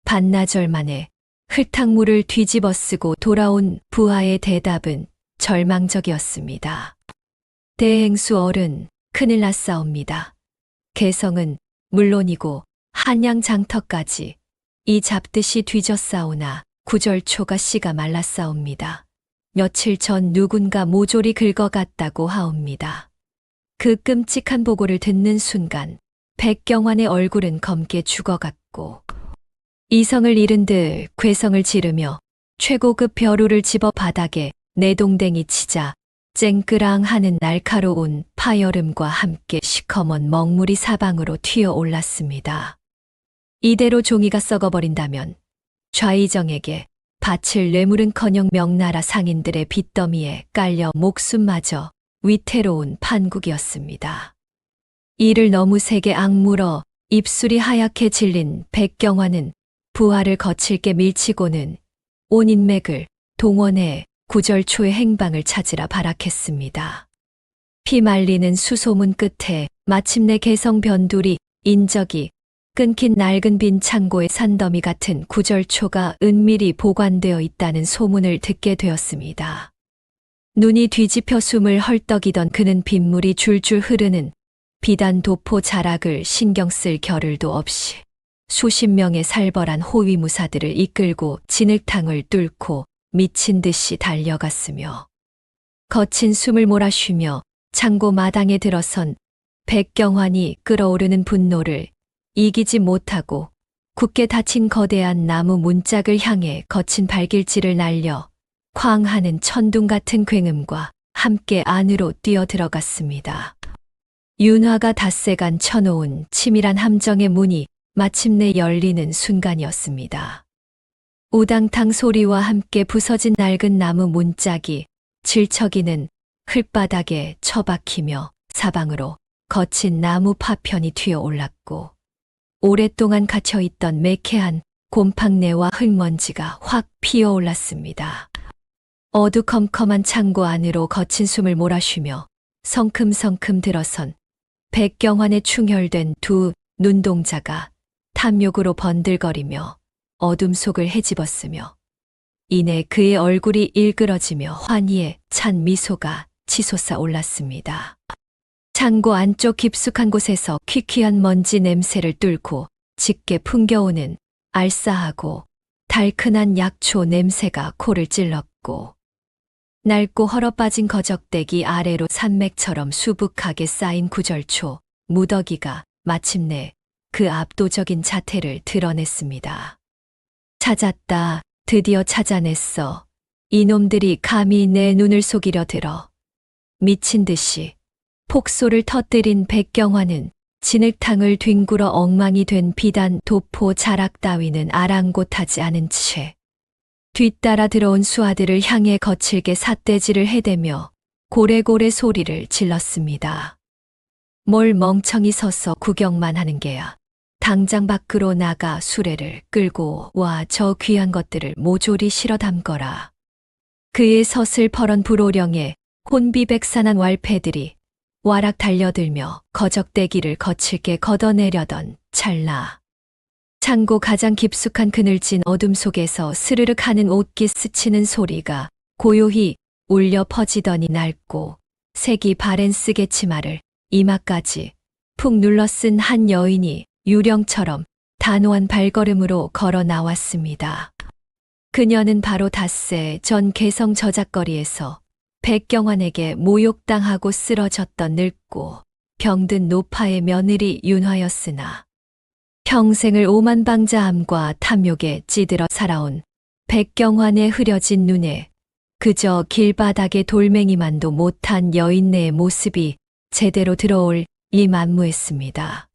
반나절 만에 흙탕물을 뒤집어 쓰고 돌아온 부하의 대답은 절망적이었습니다. 대행수 어른, 큰일 났사옵니다. 개성은 물론이고 한양 장터까지 이 잡듯이 뒤졌사오나 구절초가 씨가 말랐사옵니다. 며칠 전 누군가 모조리 긁어갔다고 하옵니다. 그 끔찍한 보고를 듣는 순간 백경환의 얼굴은 검게 죽어갔고 이성을 잃은 듯 괴성을 지르며 최고급 벼루를 집어 바닥에 내동댕이 치자 쨍그랑하는 날카로운 파여름과 함께 시커먼 먹물이 사방으로 튀어 올랐습니다. 이대로 종이가 썩어버린다면 좌의정에게 바칠 뇌물은커녕 명나라 상인들의 빚더미에 깔려 목숨마저 위태로운 판국이었습니다. 이를 너무 세게 악물어 입술이 하얗게 질린 백경환은 부하를 거칠게 밀치고는 온 인맥을 동원해 구절초의 행방을 찾으라 발악했습니다. 피말리는 수소문 끝에 마침내 개성 변두리 인적이 끊긴 낡은 빈 창고의 산더미 같은 구절초가 은밀히 보관되어 있다는 소문을 듣게 되었습니다. 눈이 뒤집혀 숨을 헐떡이던 그는 빗물이 줄줄 흐르는 비단 도포 자락을 신경 쓸 겨를도 없이 수십 명의 살벌한 호위무사들을 이끌고 진흙탕을 뚫고 미친 듯이 달려갔으며 거친 숨을 몰아쉬며 창고 마당에 들어선 백경환이 끓어오르는 분노를 이기지 못하고 굳게 닫힌 거대한 나무 문짝을 향해 거친 발길질을 날려 쾅 하는 천둥 같은 굉음과 함께 안으로 뛰어들어갔습니다. 윤화가 닷새간 쳐놓은 치밀한 함정의 문이 마침내 열리는 순간이었습니다. 우당탕 소리와 함께 부서진 낡은 나무 문짝이 질척이는 흙바닥에 처박히며 사방으로 거친 나무 파편이 튀어 올랐고 오랫동안 갇혀있던 매캐한 곰팡내와 흙먼지가 확 피어올랐습니다. 어두컴컴한 창고 안으로 거친 숨을 몰아쉬며 성큼성큼 들어선 백경환의 충혈된 두 눈동자가 탐욕으로 번들거리며 어둠 속을 헤집었으며 이내 그의 얼굴이 일그러지며 환희에 찬 미소가 치솟아 올랐습니다. 창고 안쪽 깊숙한 곳에서 퀴퀴한 먼지 냄새를 뚫고 짙게 풍겨오는 알싸하고 달큰한 약초 냄새가 코를 찔렀고 낡고 헐어빠진 거적대기 아래로 산맥처럼 수북하게 쌓인 구절초 무더기가 마침내 그 압도적인 자태를 드러냈습니다. 찾았다. 드디어 찾아냈어. 이놈들이 감히 내 눈을 속이려 들어. 미친 듯이 폭소를 터뜨린 백경환은 진흙탕을 뒹굴어 엉망이 된 비단 도포 자락 따위는 아랑곳하지 않은 채 뒤따라 들어온 수하들을 향해 거칠게 삿대질을 해대며 고래고래 소리를 질렀습니다. 뭘 멍청이 서서 구경만 하는 게야. 당장 밖으로 나가 수레를 끌고 와 저 귀한 것들을 모조리 실어 담거라. 그의 서슬퍼런 불호령에 혼비백산한 왈패들이 와락 달려들며 거적대기를 거칠게 걷어내려던 찰나. 창고 가장 깊숙한 그늘진 어둠 속에서 스르륵 하는 옷깃 스치는 소리가 고요히 울려 퍼지더니 낡고 색이 바랜 쓰개치마를 이마까지 푹 눌러 쓴 한 여인이 유령처럼 단호한 발걸음으로 걸어 나왔습니다. 그녀는 바로 닷새 전 개성 저작거리에서 백경환에게 모욕당하고 쓰러졌던 늙고 병든 노파의 며느리 윤화였으나 평생을 오만방자함과 탐욕에 찌들어 살아온 백경환의 흐려진 눈에 그저 길바닥의 돌멩이만도 못한 여인네의 모습이 제대로 들어올 이 만무했습니다.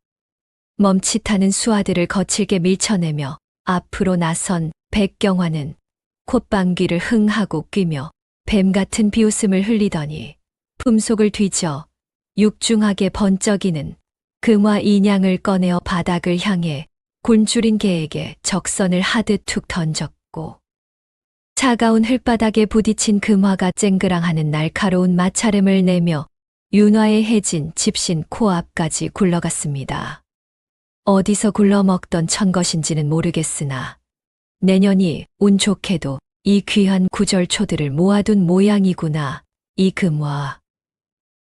멈칫하는 수하들을 거칠게 밀쳐내며 앞으로 나선 백경환은 콧방귀를 흥하고 뀌며 뱀 같은 비웃음을 흘리더니 품속을 뒤져 육중하게 번쩍이는 금화 인양을 꺼내어 바닥을 향해 곤줄인 개에게 적선을 하듯 툭 던졌고 차가운 흙바닥에 부딪힌 금화가 쨍그랑하는 날카로운 마찰음을 내며 윤화의 해진 집신 코앞까지 굴러갔습니다. 어디서 굴러먹던 천 것인지는 모르겠으나 내년이 운 좋게도 이 귀한 구절초들을 모아둔 모양이구나. 이 금화.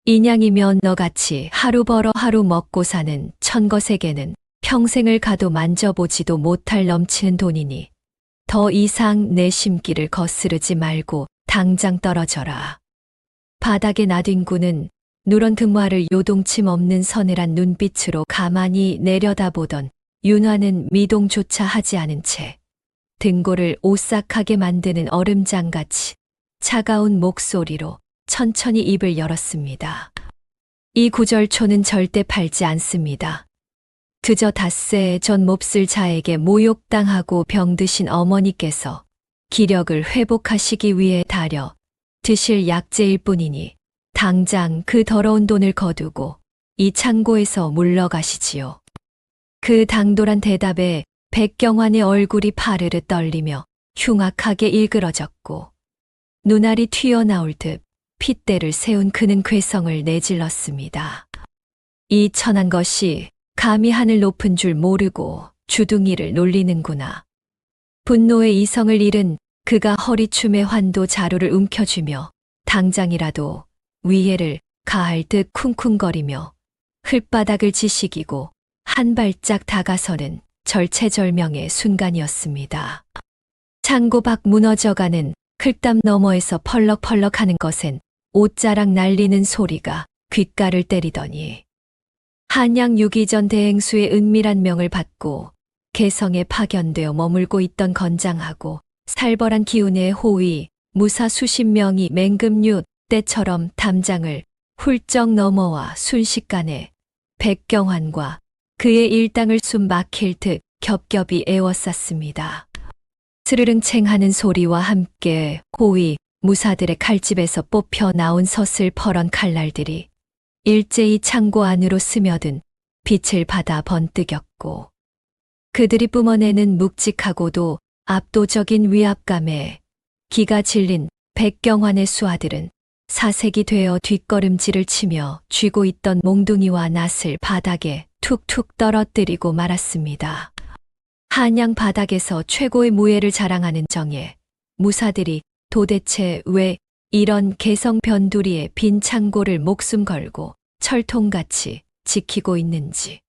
인양이면 너같이 하루 벌어 하루 먹고 사는 천것에게는 평생을 가도 만져보지도 못할 넘치는 돈이니 더 이상 내 심기를 거스르지 말고 당장 떨어져라. 바닥에 나뒹구는 누런 금화를 요동침 없는 서늘한 눈빛으로 가만히 내려다보던 윤화는 미동조차 하지 않은 채 등골을 오싹하게 만드는 얼음장같이 차가운 목소리로 천천히 입을 열었습니다. 이 구절초는 절대 팔지 않습니다. 그저 닷새 전 몹쓸 자에게 모욕당하고 병드신 어머니께서 기력을 회복하시기 위해 다려 드실 약재일 뿐이니 당장 그 더러운 돈을 거두고 이 창고에서 물러가시지요. 그 당돌한 대답에 백경환의 얼굴이 파르르 떨리며 흉악하게 일그러졌고 눈알이 튀어나올 듯 핏대를 세운 그는 괴성을 내질렀습니다. 이 천한 것이 감히 하늘 높은 줄 모르고 주둥이를 놀리는구나. 분노의 이성을 잃은 그가 허리춤에 환도 자루를 움켜쥐며 당장이라도 위해를 가할 듯 쿵쿵거리며 흙바닥을 지식이고 한 발짝 다가서는 절체절명의 순간이었습니다. 창고 밖 무너져가는 흙담 너머에서 펄럭펄럭 하는 것엔 옷자락 날리는 소리가 귓가를 때리더니 한양 유기전 대행수의 은밀한 명을 받고 개성에 파견되어 머물고 있던 건장하고 살벌한 기운의 호위 무사 수십 명이 맹금류 때처럼 담장을 훌쩍 넘어와 순식간에 백경환과 그의 일당을 숨 막힐 듯 겹겹이 에워쌌습니다. 스르릉챙하는 소리와 함께 호위 무사들의 칼집에서 뽑혀 나온 서슬퍼런 칼날들이 일제히 창고 안으로 스며든 빛을 받아 번뜩였고 그들이 뿜어내는 묵직하고도 압도적인 위압감에 기가 질린 백경환의 수하들은 사색이 되어 뒷걸음질을 치며 쥐고 있던 몽둥이와 낫을 바닥에 툭툭 떨어뜨리고 말았습니다. 한양 바닥에서 최고의 무예를 자랑하는 정예 무사들이 도대체 왜 이런 개성 변두리의 빈 창고를 목숨 걸고 철통같이 지키고 있는지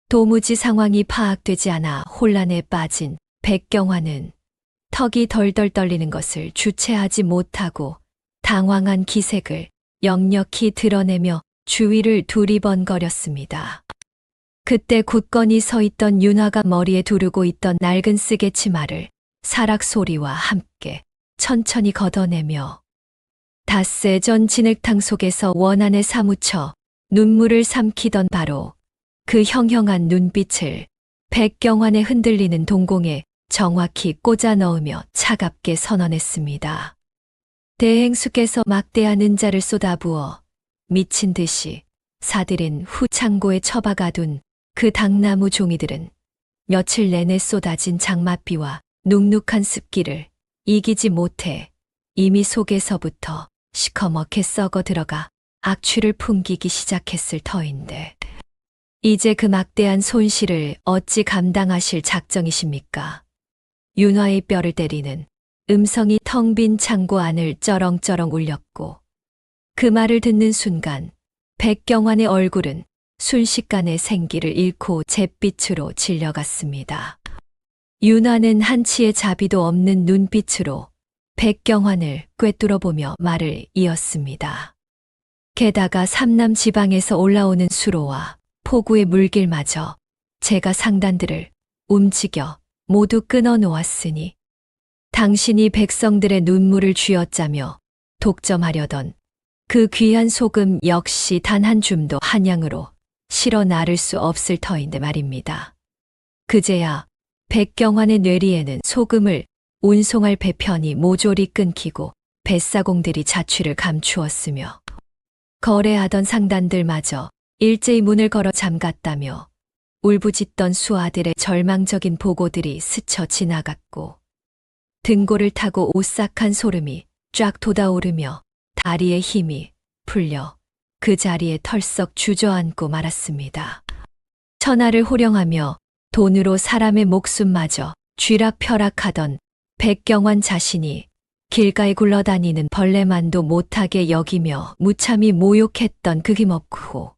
도무지 상황이 파악되지 않아 혼란에 빠진 백경환은 턱이 덜덜 떨리는 것을 주체하지 못하고 당황한 기색을 역력히 드러내며 주위를 두리번거렸습니다. 그때 굳건히 서 있던 윤화가 머리에 두르고 있던 낡은 쓰개치마를 사락 소리와 함께 천천히 걷어내며 닷새 전 진흙탕 속에서 원안에 사무쳐 눈물을 삼키던 바로 그 형형한 눈빛을 백경환의 흔들리는 동공에 정확히 꽂아 넣으며 차갑게 선언했습니다. 대행수께서 막대한 은자를 쏟아부어 미친 듯이 사들인 후 창고에 처박아둔 그 당나무 종이들은 며칠 내내 쏟아진 장맛비와 눅눅한 습기를 이기지 못해 이미 속에서부터 시커멓게 썩어 들어가 악취를 풍기기 시작했을 터인데 이제 그 막대한 손실을 어찌 감당하실 작정이십니까? 윤화의 뼈를 때리는 음성이 텅 빈 창고 안을 쩌렁쩌렁 울렸고 그 말을 듣는 순간 백경환의 얼굴은 순식간에 생기를 잃고 잿빛으로 질려갔습니다. 윤화는 한치의 자비도 없는 눈빛으로 백경환을 꿰뚫어보며 말을 이었습니다. 게다가 삼남 지방에서 올라오는 수로와 포구의 물길마저 제가 상단들을 움직여 모두 끊어 놓았으니 당신이 백성들의 눈물을 쥐어짜며 독점하려던 그 귀한 소금 역시 단 한 줌도 한양으로 실어 나를 수 없을 터인데 말입니다. 그제야 백경환의 뇌리에는 소금을 운송할 배편이 모조리 끊기고 뱃사공들이 자취를 감추었으며 거래하던 상단들마저 일제히 문을 걸어 잠갔다며 울부짖던 수아들의 절망적인 보고들이 스쳐 지나갔고 등골을 타고 오싹한 소름이 쫙 돋아오르며 다리의 힘이 풀려 그 자리에 털썩 주저앉고 말았습니다. 천하를 호령하며 돈으로 사람의 목숨마저 쥐락펴락하던 백경환 자신이 길가에 굴러다니는 벌레만도 못하게 여기며 무참히 모욕했던 그 힘없고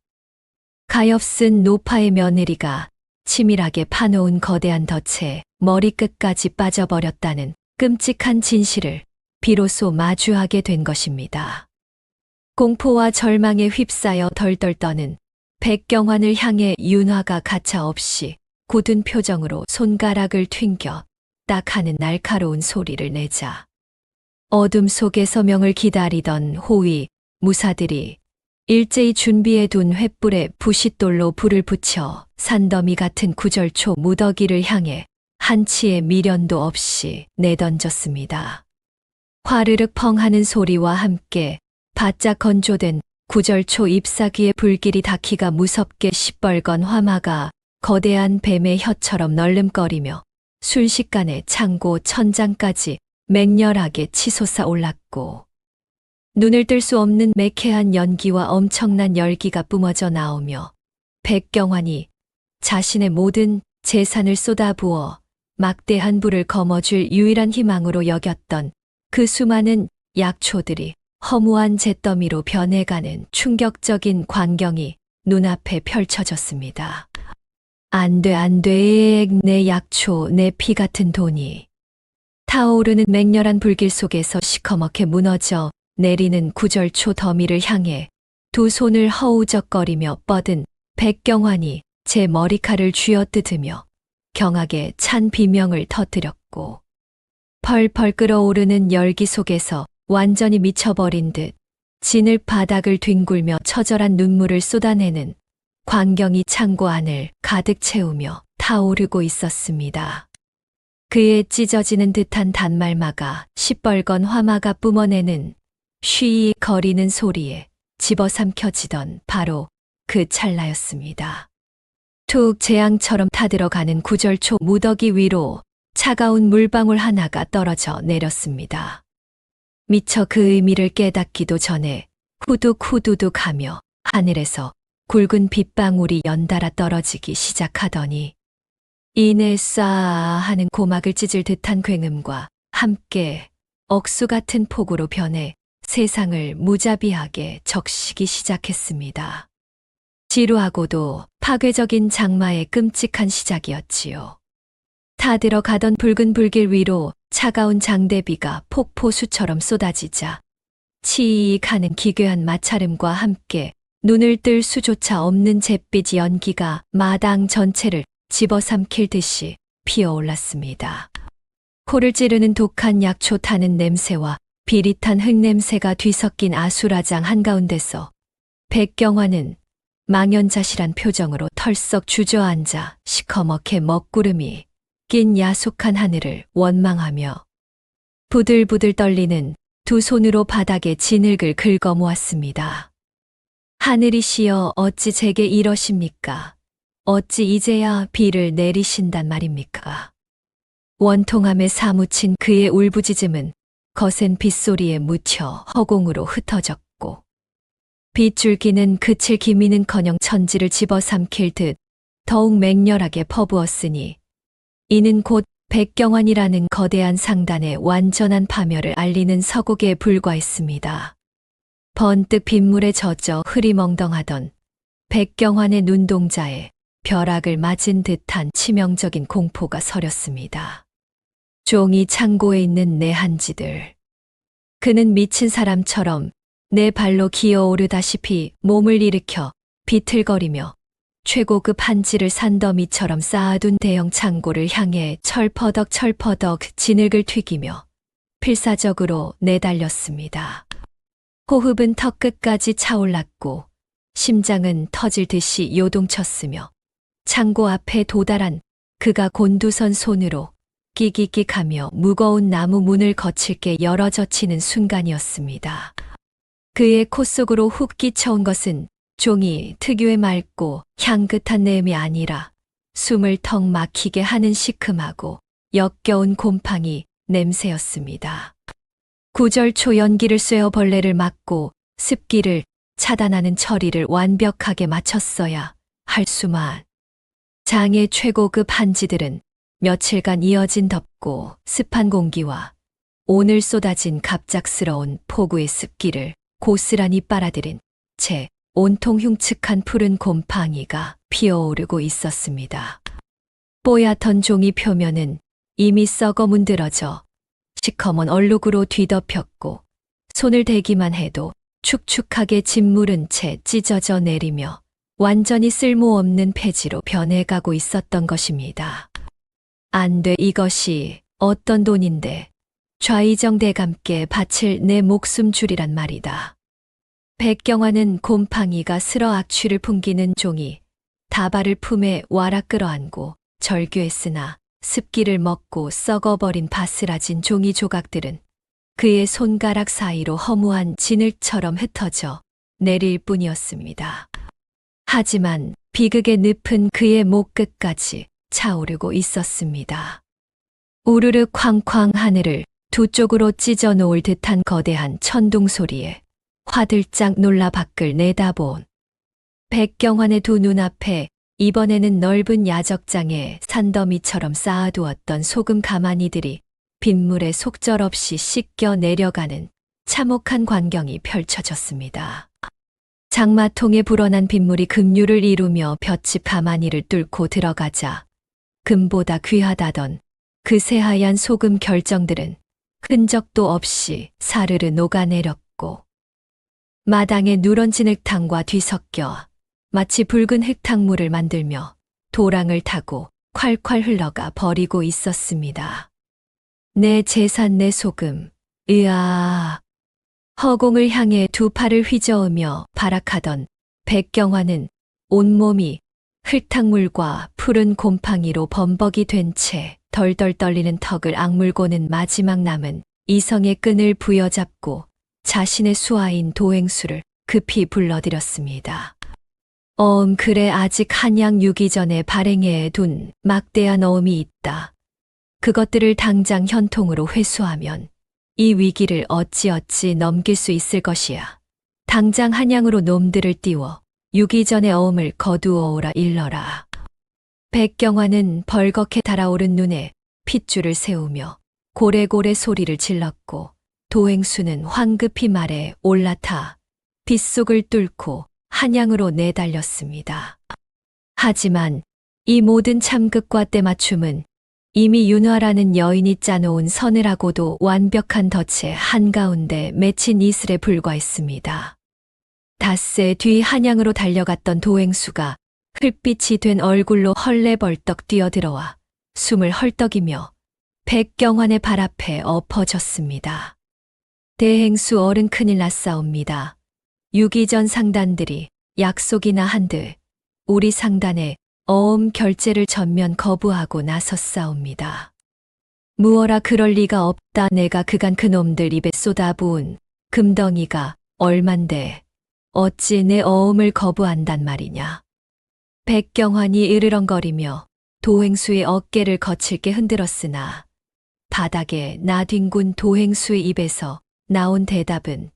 가엾은 노파의 며느리가 치밀하게 파놓은 거대한 덫에 머리끝까지 빠져버렸다는 끔찍한 진실을 비로소 마주하게 된 것입니다. 공포와 절망에 휩싸여 덜덜 떠는 백경환을 향해 윤화가 가차없이 굳은 표정으로 손가락을 튕겨 딱 하는 날카로운 소리를 내자 어둠 속에서 명을 기다리던 호위, 무사들이 일제히 준비해둔 횃불에 부싯돌로 불을 붙여 산더미 같은 구절초 무더기를 향해 한치의 미련도 없이 내던졌습니다. 화르륵 펑하는 소리와 함께 바짝 건조된 구절초 잎사귀의 불길이 닿기가 무섭게 시뻘건 화마가 거대한 뱀의 혀처럼 널름거리며 순식간에 창고 천장까지 맹렬하게 치솟아 올랐고 눈을 뜰 수 없는 매캐한 연기와 엄청난 열기가 뿜어져 나오며 백경환이 자신의 모든 재산을 쏟아부어 막대한 불을 거머쥘 유일한 희망으로 여겼던 그 수많은 약초들이 허무한 잿더미로 변해가는 충격적인 광경이 눈앞에 펼쳐졌습니다. 안 돼, 내 약초, 내 피 같은 돈이. 타오르는 맹렬한 불길 속에서 시커멓게 무너져 내리는 구절초 더미를 향해 두 손을 허우적거리며 뻗은 백경환이 제 머리칼을 쥐어뜯으며 경악에 찬 비명을 터뜨렸고 펄펄 끓어오르는 열기 속에서 완전히 미쳐버린 듯 진흙 바닥을 뒹굴며 처절한 눈물을 쏟아내는 광경이 창고 안을 가득 채우며 타오르고 있었습니다. 그의 찢어지는 듯한 단말마가 시뻘건 화마가 뿜어내는 쉬이 거리는 소리에 집어삼켜지던 바로 그 찰나였습니다. 툭 재앙처럼 타들어가는 구절초 무더기 위로 차가운 물방울 하나가 떨어져 내렸습니다. 미처 그 의미를 깨닫기도 전에 후둑후두둑 하며 하늘에서 굵은 빗방울이 연달아 떨어지기 시작하더니 이내 쏴 하는 고막을 찢을 듯한 굉음과 함께 억수 같은 폭우로 변해 세상을 무자비하게 적시기 시작했습니다. 지루하고도 파괴적인 장마의 끔찍한 시작이었지요. 타들어가던 붉은 불길 위로 차가운 장대비가 폭포수처럼 쏟아지자 치익 하는 기괴한 마찰음과 함께 눈을 뜰 수조차 없는 잿빛 연기가 마당 전체를 집어삼킬 듯이 피어올랐습니다. 코를 찌르는 독한 약초 타는 냄새와 비릿한 흙냄새가 뒤섞인 아수라장 한가운데서 백경환은 망연자실한 표정으로 털썩 주저앉아 시커멓게 먹구름이 낀 야속한 하늘을 원망하며 부들부들 떨리는 두 손으로 바닥에 진흙을 긁어 모았습니다. 하늘이시여 어찌 제게 이러십니까? 어찌 이제야 비를 내리신단 말입니까? 원통함에 사무친 그의 울부짖음은 거센 빗소리에 묻혀 허공으로 흩어졌고 빗줄기는 그칠 기미는커녕 천지를 집어삼킬 듯 더욱 맹렬하게 퍼부었으니 이는 곧 백경환이라는 거대한 상단의 완전한 파멸을 알리는 서곡에 불과했습니다. 번뜩 빗물에 젖어 흐리멍덩하던 백경환의 눈동자에 벼락을 맞은 듯한 치명적인 공포가 서렸습니다. 종이 창고에 있는 내 한지들. 그는 미친 사람처럼 내 발로 기어오르다시피 몸을 일으켜 비틀거리며 최고급 한지를 산더미처럼 쌓아둔 대형 창고를 향해 철퍼덕 진흙을 튀기며 필사적으로 내달렸습니다. 호흡은 턱 끝까지 차올랐고 심장은 터질 듯이 요동쳤으며 창고 앞에 도달한 그가 곤두선 손으로 끼기끽하며 무거운 나무 문을 거칠게 열어 젖히는 순간이었습니다. 그의 코 속으로 훅 끼쳐온 것은 종이 특유의 맑고 향긋한 내음이 아니라 숨을 턱 막히게 하는 시큼하고 역겨운 곰팡이 냄새였습니다. 구절초 연기를 쐬어 벌레를 막고 습기를 차단하는 처리를 완벽하게 마쳤어야 할 수만. 장의 최고급 한지들은 며칠간 이어진 덥고 습한 공기와 오늘 쏟아진 갑작스러운 폭우의 습기를 고스란히 빨아들인 채 온통 흉측한 푸른 곰팡이가 피어오르고 있었습니다. 뽀얗던 종이 표면은 이미 썩어 문드러져 시커먼 얼룩으로 뒤덮였고 손을 대기만 해도 축축하게 짓무른 채 찢어져 내리며 완전히 쓸모없는 폐지로 변해가고 있었던 것입니다. 안 돼, 이것이 어떤 돈인데 좌의정대감께 바칠 내 목숨 줄이란 말이다. 백경환은 곰팡이가 쓸어 악취를 풍기는 종이 다발을 품에 와락 끌어안고 절규했으나 습기를 먹고 썩어버린 바스라진 종이 조각들은 그의 손가락 사이로 허무한 진흙처럼 흩어져 내릴 뿐이었습니다. 하지만 비극의 늪은 그의 목 끝까지 차오르고 있었습니다. 우르르 쾅쾅 하늘을 두 쪽으로 찢어 놓을 듯한 거대한 천둥 소리에 화들짝 놀라 밖을 내다본 백경환의 두 눈앞에 이번에는 넓은 야적장에 산더미처럼 쌓아두었던 소금 가마니들이 빗물에 속절없이 씻겨 내려가는 참혹한 광경이 펼쳐졌습니다. 장마통에 불어난 빗물이 급류를 이루며 볏짚 가마니를 뚫고 들어가자 금보다 귀하다던 그 새하얀 소금 결정들은 흔적도 없이 사르르 녹아내렸고 마당에 누런 진흙탕과 뒤섞여 마치 붉은 흙탕물을 만들며 도랑을 타고 콸콸 흘러가 버리고 있었습니다. 내 재산 내 소금, 으아. 허공을 향해 두 팔을 휘저으며 발악하던 백경환은 온몸이 흙탕물과 푸른 곰팡이로 범벅이 된 채 덜덜 떨리는 턱을 악물고는 마지막 남은 이성의 끈을 부여잡고 자신의 수하인 도행수를 급히 불러들였습니다. 그래, 아직 한양 유기 전에 발행해 둔 막대한 어음이 있다. 그것들을 당장 현통으로 회수하면 이 위기를 어찌어찌 넘길 수 있을 것이야. 당장 한양으로 놈들을 띄워 유기 전의 어음을 거두어오라 일러라. 백경환은 벌겋게 달아오른 눈에 핏줄을 세우며 고래고래 소리를 질렀고 도행수는 황급히 말에 올라타 빗속을 뚫고 한양으로 내달렸습니다. 하지만 이 모든 참극과 때맞춤은 이미 윤화라는 여인이 짜놓은 서늘하고도 완벽한 덫의 한가운데 맺힌 이슬에 불과했습니다. 닷새 뒤 한양으로 달려갔던 도행수가 흙빛이 된 얼굴로 헐레벌떡 뛰어들어와 숨을 헐떡이며 백경환의 발 앞에 엎어졌습니다. 대행수 어른 큰일 났사옵니다. 유기전 상단들이 약속이나 한들 우리 상단에 어음 결제를 전면 거부하고 나섰사옵니다. 무어라 그럴 리가 없다. 내가 그간 그놈들 입에 쏟아부은 금덩이가 얼만데 어찌 내 어음을 거부한단 말이냐. 백경환이 으르렁거리며 도행수의 어깨를 거칠게 흔들었으나 바닥에 나뒹군 도행수의 입에서 나온 대답은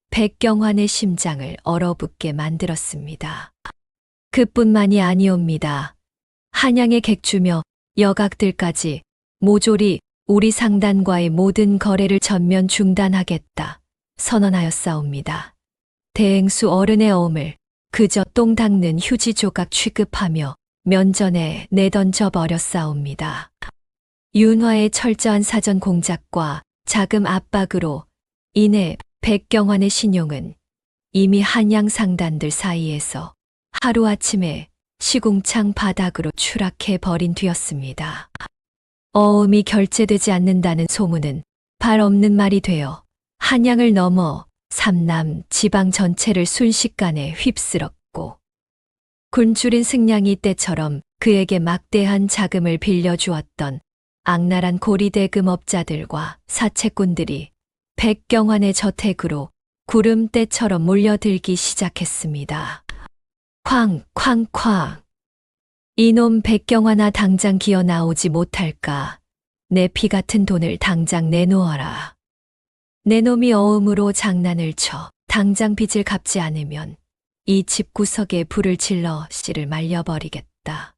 백경환의 심장을 얼어붙게 만들었습니다. 그뿐만이 아니옵니다. 한양의 객주며 여각들까지 모조리 우리 상단과의 모든 거래를 전면 중단하겠다 선언하였사옵니다. 대행수 어른의 어음을 그저 똥 닦는 휴지 조각 취급하며 면전에 내던져 버렸사옵니다. 윤화의 철저한 사전 공작과 자금 압박으로 인해 백경환의 신용은 이미 한양 상단들 사이에서 하루아침에 시궁창 바닥으로 추락해 버린 뒤였습니다. 어음이 결제되지 않는다는 소문은 발 없는 말이 되어 한양을 넘어 삼남 지방 전체를 순식간에 휩쓸었고 굶주린 승냥이 때처럼 그에게 막대한 자금을 빌려주었던 악랄한 고리대금업자들과 사채꾼들이 백경환의 저택으로 구름대처럼 몰려들기 시작했습니다. 쾅쾅쾅. 이놈 백경환아 당장 기어 나오지 못할까. 내 피 같은 돈을 당장 내놓아라. 내 놈이 어음으로 장난을 쳐 당장 빚을 갚지 않으면 이 집구석에 불을 질러 씨를 말려버리겠다.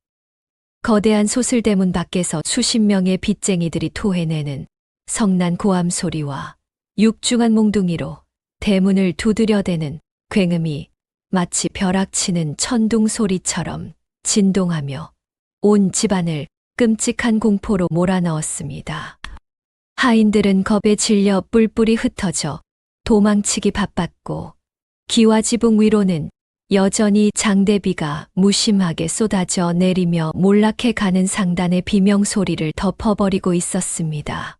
거대한 소슬대문 밖에서 수십 명의 빚쟁이들이 토해내는 성난 고함 소리와 육중한 몽둥이로 대문을 두드려대는 굉음이 마치 벼락치는 천둥 소리처럼 진동하며 온 집안을 끔찍한 공포로 몰아넣었습니다. 하인들은 겁에 질려 뿔뿔이 흩어져 도망치기 바빴고 기와지붕 위로는 여전히 장대비가 무심하게 쏟아져 내리며 몰락해 가는 상단의 비명소리를 덮어버리고 있었습니다.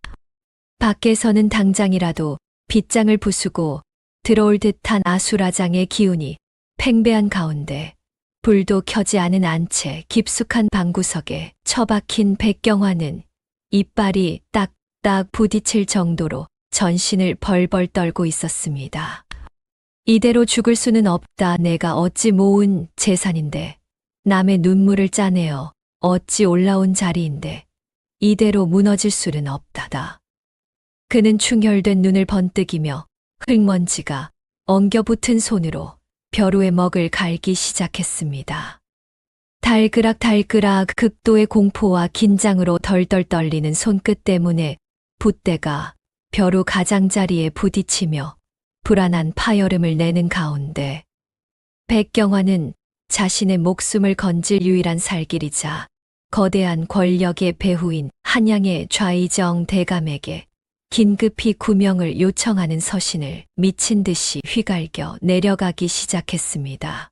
밖에서는 당장이라도 빗장을 부수고 들어올 듯한 아수라장의 기운이 팽배한 가운데 불도 켜지 않은 안채 깊숙한 방구석에 처박힌 백경환은 이빨이 딱딱 부딪힐 정도로 전신을 벌벌 떨고 있었습니다. 이대로 죽을 수는 없다. 내가 어찌 모은 재산인데, 남의 눈물을 짜내어 어찌 올라온 자리인데 이대로 무너질 수는 없다다. 그는 충혈된 눈을 번뜩이며 흙먼지가 엉겨붙은 손으로 벼루의 먹을 갈기 시작했습니다. 달그락달그락 극도의 공포와 긴장으로 덜덜 떨리는 손끝 때문에 붓대가 벼루 가장자리에 부딪히며 불안한 파열음을 내는 가운데 백경환은 자신의 목숨을 건질 유일한 살길이자 거대한 권력의 배후인 한양의 좌의정 대감에게 긴급히 구명을 요청하는 서신을 미친 듯이 휘갈겨 내려가기 시작했습니다.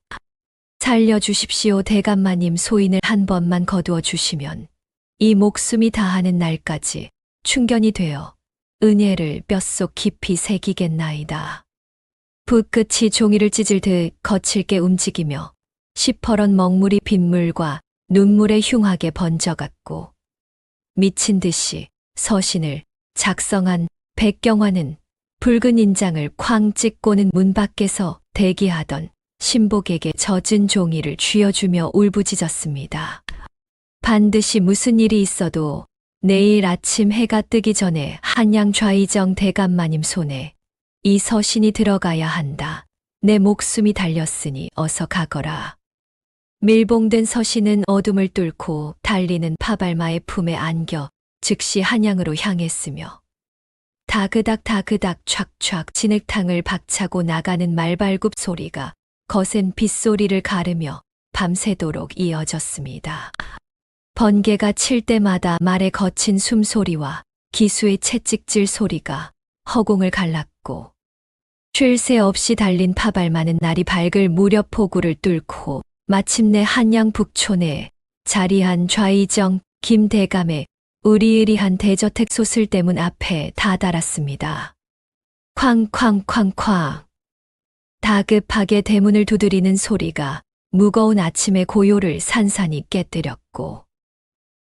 살려주십시오. 대감마님, 소인을 한 번만 거두어 주시면 이 목숨이 다하는 날까지 충견이 되어 은혜를 뼛속 깊이 새기겠나이다. 붓끝이 종이를 찢을 듯 거칠게 움직이며 시퍼런 먹물이 빗물과 눈물에 흉하게 번져갔고 미친 듯이 서신을 작성한 백경환은 붉은 인장을 쾅 찍고는 문 밖에서 대기하던 신복에게 젖은 종이를 쥐어주며 울부짖었습니다. 반드시 무슨 일이 있어도 내일 아침 해가 뜨기 전에 한양 좌의정 대감마님 손에 이 서신이 들어가야 한다. 내 목숨이 달렸으니 어서 가거라. 밀봉된 서신은 어둠을 뚫고 달리는 파발마의 품에 안겨 즉시 한양으로 향했으며 다그닥 다그닥 촥촥 진흙탕을 박차고 나가는 말발굽 소리가 거센 빗소리를 가르며 밤새도록 이어졌습니다. 번개가 칠 때마다 말의 거친 숨소리와 기수의 채찍질 소리가 허공을 갈랐고 쉴 새 없이 달린 파발마는 날이 밝을 무렵 포구를 뚫고 마침내 한양 북촌에 자리한 좌의정 김대감의 으리으리한 대저택 소슬대문 앞에 다다랐습니다. 쾅쾅쾅쾅. 다급하게 대문을 두드리는 소리가 무거운 아침의 고요를 산산이 깨뜨렸고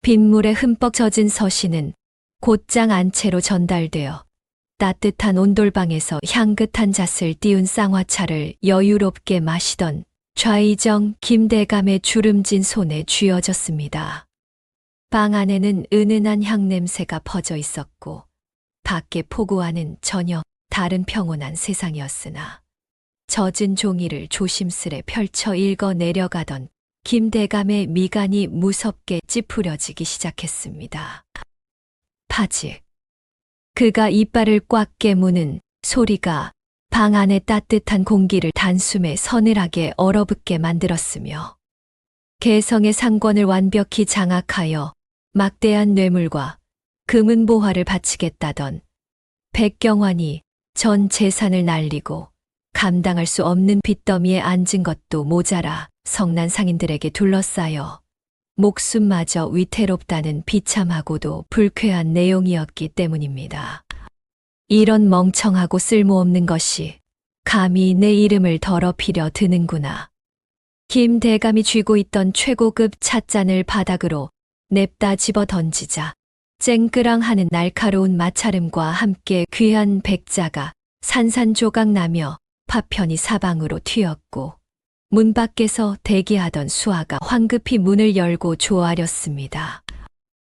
빗물에 흠뻑 젖은 서신은 곧장 안채로 전달되어 따뜻한 온돌방에서 향긋한 잣을 띄운 쌍화차를 여유롭게 마시던 좌의정 김대감의 주름진 손에 쥐어졌습니다. 방 안에는 은은한 향 냄새가 퍼져 있었고 밖의 폭우와는 전혀 다른 평온한 세상이었으나 젖은 종이를 조심스레 펼쳐 읽어 내려가던 김대감의 미간이 무섭게 찌푸려지기 시작했습니다. 파직. 그가 이빨을 꽉 깨무는 소리가 방 안의 따뜻한 공기를 단숨에 서늘하게 얼어붙게 만들었으며 개성의 상권을 완벽히 장악하여 막대한 뇌물과 금은보화를 바치겠다던 백경환이 전 재산을 날리고 감당할 수 없는 빚더미에 앉은 것도 모자라 성난 상인들에게 둘러싸여 목숨마저 위태롭다는 비참하고도 불쾌한 내용이었기 때문입니다. 이런 멍청하고 쓸모없는 것이 감히 내 이름을 더럽히려 드는구나. 김 대감이 쥐고 있던 최고급 찻잔을 바닥으로 냅다 집어 던지자 쨍그랑하는 날카로운 마찰음과 함께 귀한 백자가 산산조각 나며 파편이 사방으로 튀었고 문 밖에서 대기하던 수아가 황급히 문을 열고 조아렸습니다.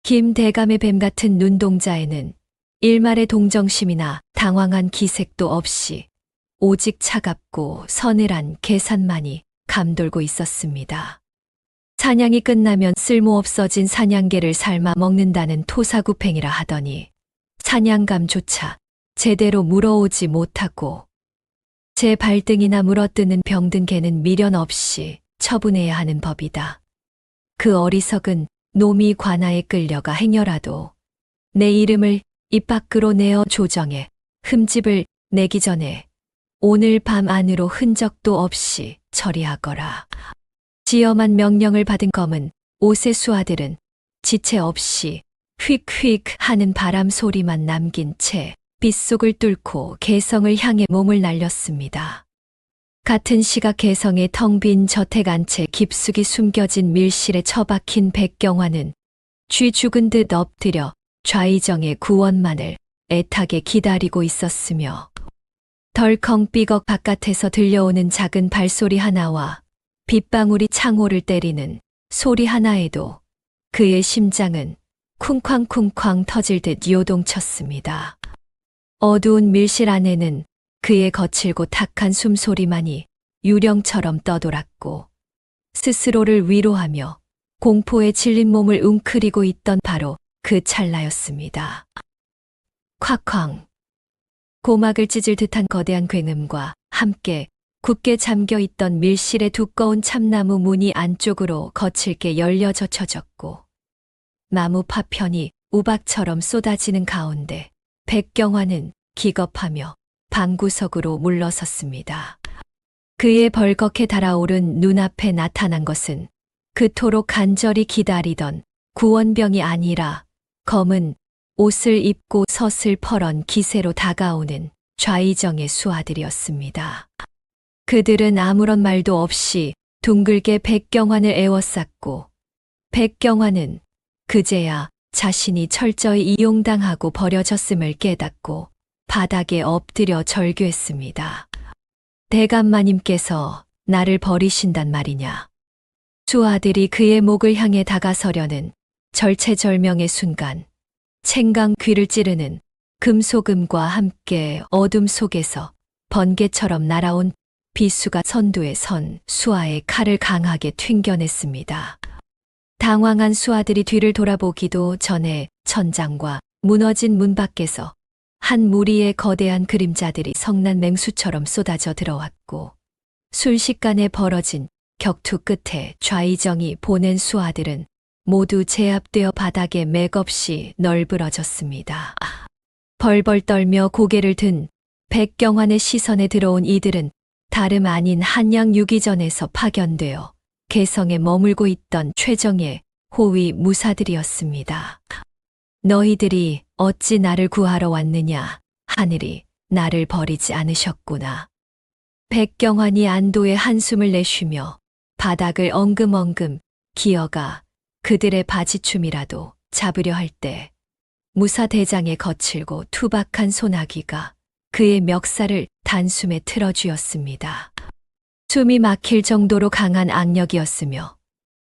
김 대감의 뱀 같은 눈동자에는 일말의 동정심이나 당황한 기색도 없이 오직 차갑고 서늘한 계산만이 감돌고 있었습니다. 사냥이 끝나면 쓸모없어진 사냥개를 삶아 먹는다는 토사구팽이라 하더니 사냥감조차 제대로 물어오지 못하고 제 발등이나 물어뜯는 병든 개는 미련 없이 처분해야 하는 법이다. 그 어리석은 놈이 관아에 끌려가 행여라도 내 이름을 입 밖으로 내어 조정해 흠집을 내기 전에 오늘 밤 안으로 흔적도 없이 처리하거라. 지엄한 명령을 받은 검은 옷의 수하들은 지체 없이 휙휙 하는 바람 소리만 남긴 채 빗속을 뚫고 개성을 향해 몸을 날렸습니다. 같은 시각 개성의 텅 빈 저택 안채 깊숙이 숨겨진 밀실에 처박힌 백경환은 쥐 죽은 듯 엎드려 좌의정의 구원만을 애타게 기다리고 있었으며 덜컹 삐걱 바깥에서 들려오는 작은 발소리 하나와 빗방울이 창호를 때리는 소리 하나에도 그의 심장은 쿵쾅쿵쾅 터질 듯 요동쳤습니다. 어두운 밀실 안에는 그의 거칠고 탁한 숨소리만이 유령처럼 떠돌았고 스스로를 위로하며 공포에 질린 몸을 웅크리고 있던 바로 그 찰나였습니다. 콱쾅. 고막을 찢을 듯한 거대한 굉음과 함께 굳게 잠겨있던 밀실의 두꺼운 참나무 문이 안쪽으로 거칠게 열려 젖혀졌고 나무 파편이 우박처럼 쏟아지는 가운데 백경환은 기겁하며 방구석으로 물러섰습니다. 그의 벌겋게 달아오른 눈앞에 나타난 것은 그토록 간절히 기다리던 구원병이 아니라 검은 옷을 입고 서슬퍼런 기세로 다가오는 좌의정의 수하들이었습니다. 그들은 아무런 말도 없이 둥글게 백경환을 에워쌌고 백경환은 그제야 자신이 철저히 이용당하고 버려졌음을 깨닫고 바닥에 엎드려 절규했습니다. 대감마님께서 나를 버리신단 말이냐. 수하들이 그의 목을 향해 다가서려는 절체절명의 순간 챙강 귀를 찌르는 금소금과 함께 어둠 속에서 번개처럼 날아온 비수가 선두에 선 수하의 칼을 강하게 튕겨냈습니다. 당황한 수하들이 뒤를 돌아보기도 전에 천장과 무너진 문 밖에서 한 무리의 거대한 그림자들이 성난 맹수처럼 쏟아져 들어왔고 순식간에 벌어진 격투 끝에 좌의정이 보낸 수하들은 모두 제압되어 바닥에 맥없이 널브러졌습니다. 벌벌 떨며 고개를 든 백경환의 시선에 들어온 이들은 다름 아닌 한양 유기전에서 파견되어 개성에 머물고 있던 최정예 호위 무사들이었습니다. 너희들이 어찌 나를 구하러 왔느냐. 하늘이 나를 버리지 않으셨구나. 백경환이 안도의 한숨을 내쉬며 바닥을 엉금엉금 기어가 그들의 바지춤이라도 잡으려 할 때 무사대장의 거칠고 투박한 소나기가 그의 멱살을 단숨에 틀어쥐었습니다. 숨이 막힐 정도로 강한 악력이었으며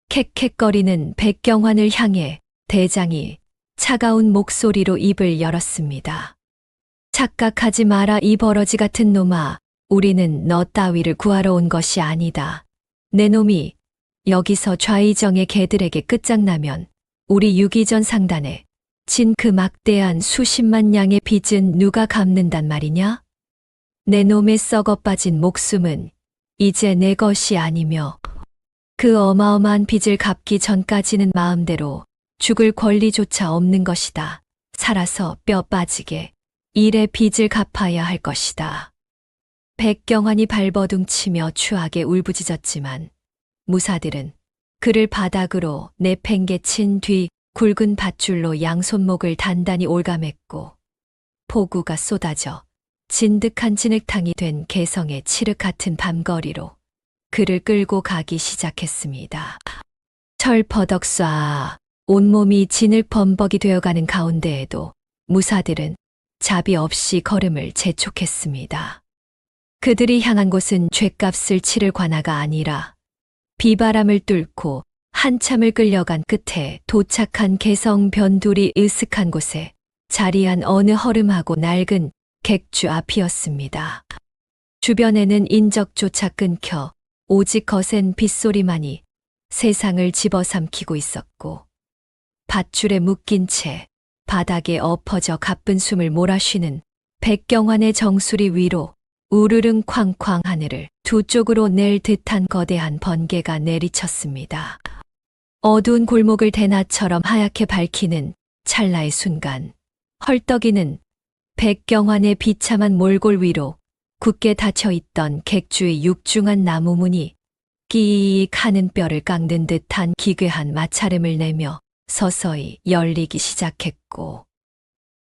캑캑거리는 백경환을 향해 대장이 차가운 목소리로 입을 열었습니다. 착각하지 마라 이 버러지 같은 놈아. 우리는 너 따위를 구하러 온 것이 아니다. 내 놈이 여기서 좌의정의 개들에게 끝장나면 우리 유기전 상단에 진 그 막대한 수십만 양의 빚은 누가 갚는단 말이냐? 내 놈의 썩어 빠진 목숨은 이제 내 것이 아니며 그 어마어마한 빚을 갚기 전까지는 마음대로 죽을 권리조차 없는 것이다. 살아서 뼈 빠지게 일의 빚을 갚아야 할 것이다. 백경환이 발버둥치며 추하게 울부짖었지만 무사들은 그를 바닥으로 내팽개친 뒤 굵은 밧줄로 양손목을 단단히 올감했고 폭우가 쏟아져 진득한 진흙탕이 된 개성의 칠흑 같은 밤거리로 그를 끌고 가기 시작했습니다. 철퍼덕 쏴 온몸이 진흙 범벅이 되어가는 가운데에도 무사들은 자비 없이 걸음을 재촉했습니다. 그들이 향한 곳은 죗값을 치를 관아가 아니라 비바람을 뚫고 한참을 끌려간 끝에 도착한 개성 변두리 으슥한 곳에 자리한 어느 허름하고 낡은 객주 앞이었습니다. 주변에는 인적조차 끊겨 오직 거센 빗소리만이 세상을 집어삼키고 있었고 밧줄에 묶인 채 바닥에 엎어져 가쁜 숨을 몰아쉬는 백경환의 정수리 위로 우르릉 쾅쾅 하늘을 두 쪽으로 낼 듯한 거대한 번개가 내리쳤습니다. 어두운 골목을 대낮처럼 하얗게 밝히는 찰나의 순간 헐떡이는 백경환의 비참한 몰골 위로 굳게 닫혀있던 객주의 육중한 나무문이 끼익 하는 뼈를 깎는 듯한 기괴한 마찰음을 내며 서서히 열리기 시작했고